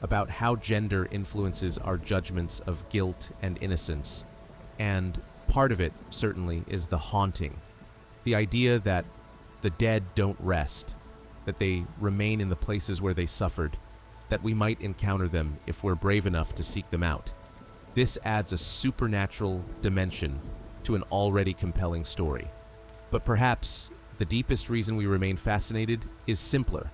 about how gender influences our judgments of guilt and innocence. And part of it, certainly, is the haunting. The idea that the dead don't rest, that they remain in the places where they suffered, that we might encounter them if we're brave enough to seek them out. This adds a supernatural dimension to an already compelling story. But perhaps the deepest reason we remain fascinated is simpler.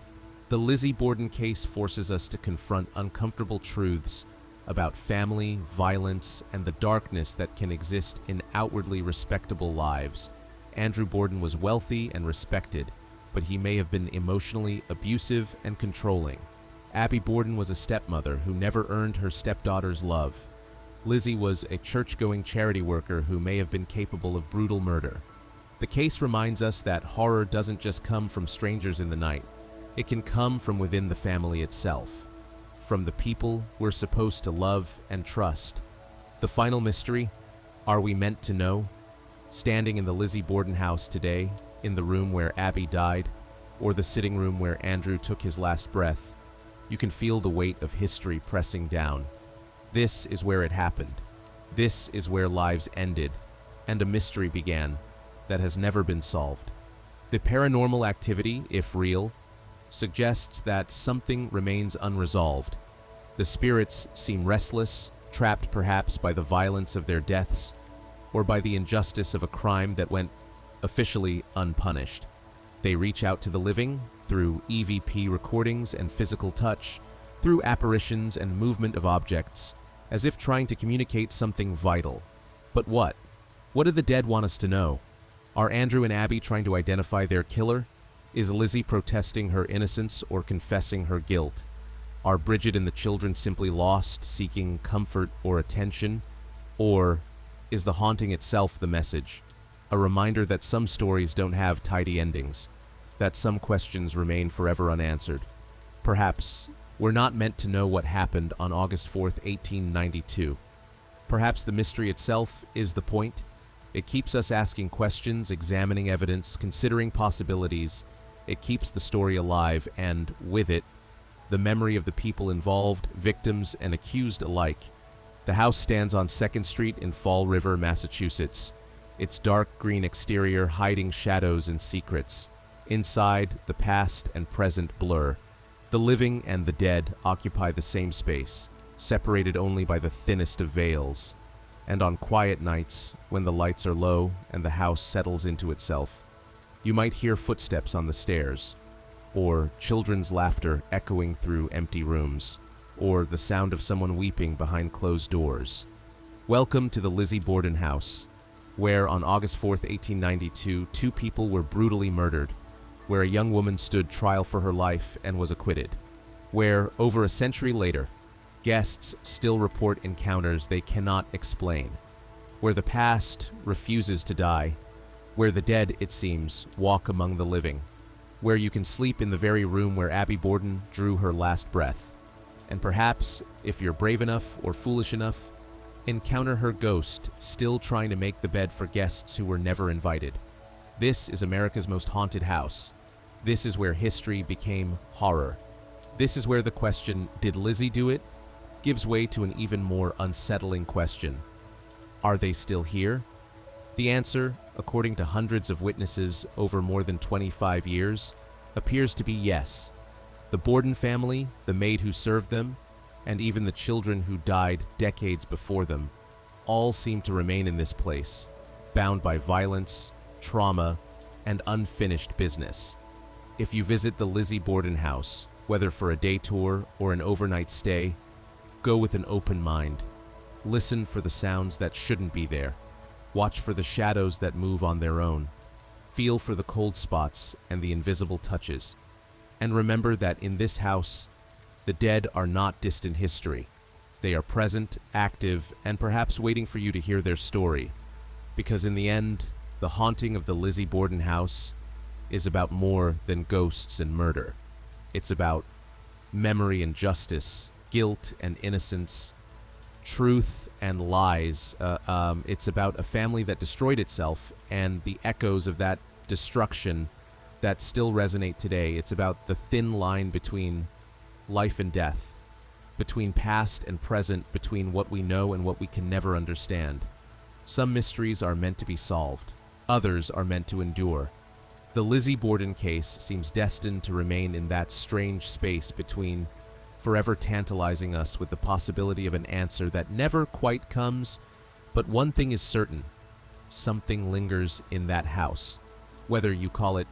The Lizzie Borden case forces us to confront uncomfortable truths about family, violence, and the darkness that can exist in outwardly respectable lives. Andrew Borden was wealthy and respected, but he may have been emotionally abusive and controlling. Abby Borden was a stepmother who never earned her stepdaughter's love. Lizzie was a church-going charity worker who may have been capable of brutal murder. The case reminds us that horror doesn't just come from strangers in the night. It can come from within the family itself, from the people we're supposed to love and trust. The final mystery: are we meant to know? Standing in the Lizzie Borden house today, in the room where Abby died, or the sitting room where Andrew took his last breath, you can feel the weight of history pressing down. This is where it happened. This is where lives ended, and a mystery began that has never been solved. The paranormal activity, if real, suggests that something remains unresolved. The spirits seem restless, trapped perhaps by the violence of their deaths, or by the injustice of a crime that went officially unpunished. They reach out to the living through EVP recordings and physical touch, through apparitions and movement of objects, as if trying to communicate something vital. But what? What do the dead want us to know? Are Andrew and Abby trying to identify their killer? Is Lizzie protesting her innocence or confessing her guilt? Are Bridget and the children simply lost, seeking comfort or attention? Or is the haunting itself the message? A reminder that some stories don't have tidy endings, that some questions remain forever unanswered. Perhaps we're not meant to know what happened on August 4th, 1892. Perhaps the mystery itself is the point. It keeps us asking questions, examining evidence, considering possibilities. It keeps the story alive, and with it, the memory of the people involved, victims and accused alike. The house stands on 2nd Street in Fall River, Massachusetts, its dark green exterior hiding shadows and secrets. Inside, the past and present blur. The living and the dead occupy the same space, separated only by the thinnest of veils. And on quiet nights, when the lights are low and the house settles into itself, you might hear footsteps on the stairs, or children's laughter echoing through empty rooms, or the sound of someone weeping behind closed doors. Welcome to the Lizzie Borden House, where on August 4th, 1892, 2 people were brutally murdered, where a young woman stood trial for her life and was acquitted, where, over a century later, guests still report encounters they cannot explain, where the past refuses to die, where the dead, it seems, walk among the living, where you can sleep in the very room where Abby Borden drew her last breath, and perhaps, if you're brave enough or foolish enough, encounter her ghost still trying to make the bed for guests who were never invited. This is America's most haunted house. This is where history became horror. This is where the question, did Lizzie do it, gives way to an even more unsettling question. Are they still here? The answer, according to hundreds of witnesses over more than 25 years, appears to be yes. The Borden family, the maid who served them, and even the children who died decades before them, all seem to remain in this place, bound by violence, trauma, and unfinished business. If you visit the Lizzie Borden House, whether for a day tour or an overnight stay, go with an open mind. Listen for the sounds that shouldn't be there. Watch for the shadows that move on their own. Feel for the cold spots and the invisible touches. And remember that in this house, the dead are not distant history. They are present, active, and perhaps waiting for you to hear their story. Because in the end, the haunting of the Lizzie Borden House is about more than ghosts and murder. It's about memory and justice, guilt and innocence, truth and lies. It's about a family that destroyed itself and the echoes of that destruction that still resonate today. It's about the thin line between life and death, between past and present, between what we know and what we can never understand. Some mysteries are meant to be solved. Others are meant to endure. The Lizzie Borden case seems destined to remain in that strange space between, forever tantalizing us with the possibility of an answer that never quite comes. But one thing is certain: something lingers in that house. Whether you call it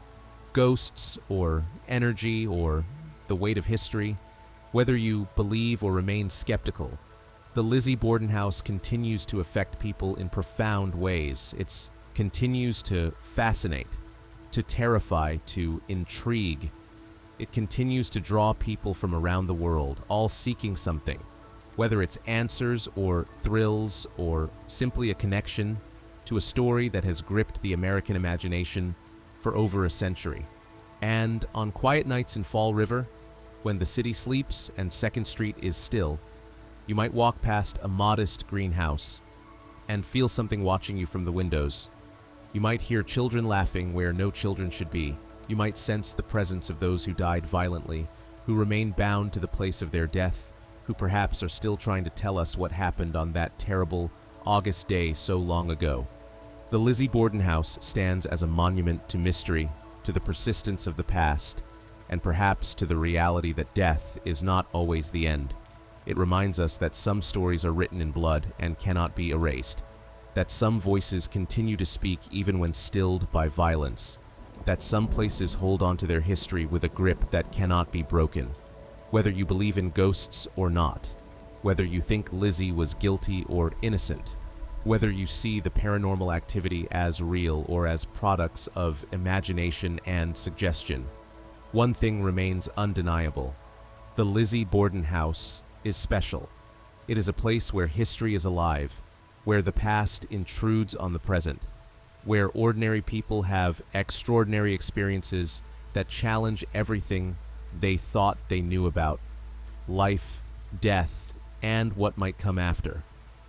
ghosts or energy or the weight of history, whether you believe or remain skeptical, the Lizzie Borden House continues to affect people in profound ways. It continues to fascinate, to terrify, to intrigue. It continues to draw people from around the world, all seeking something, whether it's answers or thrills or simply a connection to a story that has gripped the American imagination for over a century. And on quiet nights in Fall River, when the city sleeps and 2nd Street is still, you might walk past a modest greenhouse and feel something watching you from the windows. You might hear children laughing where no children should be. You might sense the presence of those who died violently, who remain bound to the place of their death, who perhaps are still trying to tell us what happened on that terrible August day so long ago. The Lizzie Borden House stands as a monument to mystery, to the persistence of the past, and perhaps to the reality that death is not always the end. It reminds us that some stories are written in blood and cannot be erased, that some voices continue to speak even when stilled by violence, that some places hold on to their history with a grip that cannot be broken. Whether you believe in ghosts or not, whether you think Lizzie was guilty or innocent, whether you see the paranormal activity as real or as products of imagination and suggestion, one thing remains undeniable. The Lizzie Borden House is special. It is a place where history is alive, where the past intrudes on the present, where ordinary people have extraordinary experiences that challenge everything they thought they knew about life, death, and what might come after.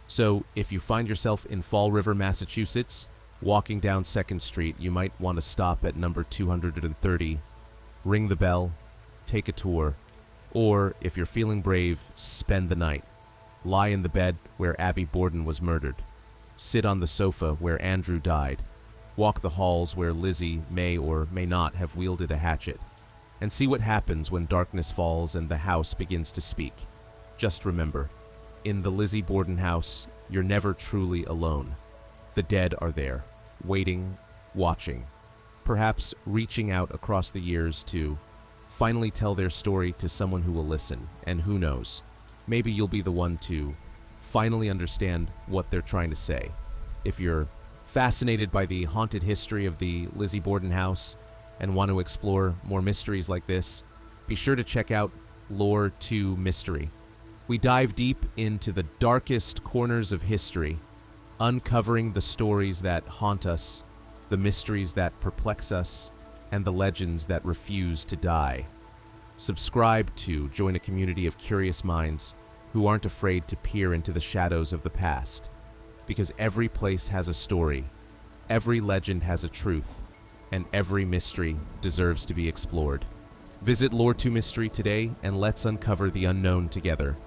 So, if you find yourself in Fall River, Massachusetts, walking down 2nd Street, you might want to stop at number 230, ring the bell, take a tour, or, if you're feeling brave, spend the night. Lie in the bed where Abby Borden was murdered. Sit on the sofa where Andrew died. Walk the halls where Lizzie may or may not have wielded a hatchet. And see what happens when darkness falls and the house begins to speak. Just remember, in the Lizzie Borden House, you're never truly alone. The dead are there, waiting, watching, perhaps reaching out across the years to finally tell their story to someone who will listen, and who knows, maybe you'll be the one to finally understand what they're trying to say. If you're fascinated by the haunted history of the Lizzie Borden House and want to explore more mysteries like this, be sure to check out Lore 2 Mystery. We dive deep into the darkest corners of history, uncovering the stories that haunt us, the mysteries that perplex us, and the legends that refuse to die. Subscribe to join a community of curious minds who aren't afraid to peer into the shadows of the past. Because every place has a story, every legend has a truth, and every mystery deserves to be explored. Visit Lore 2 Mystery today and let's uncover the unknown together.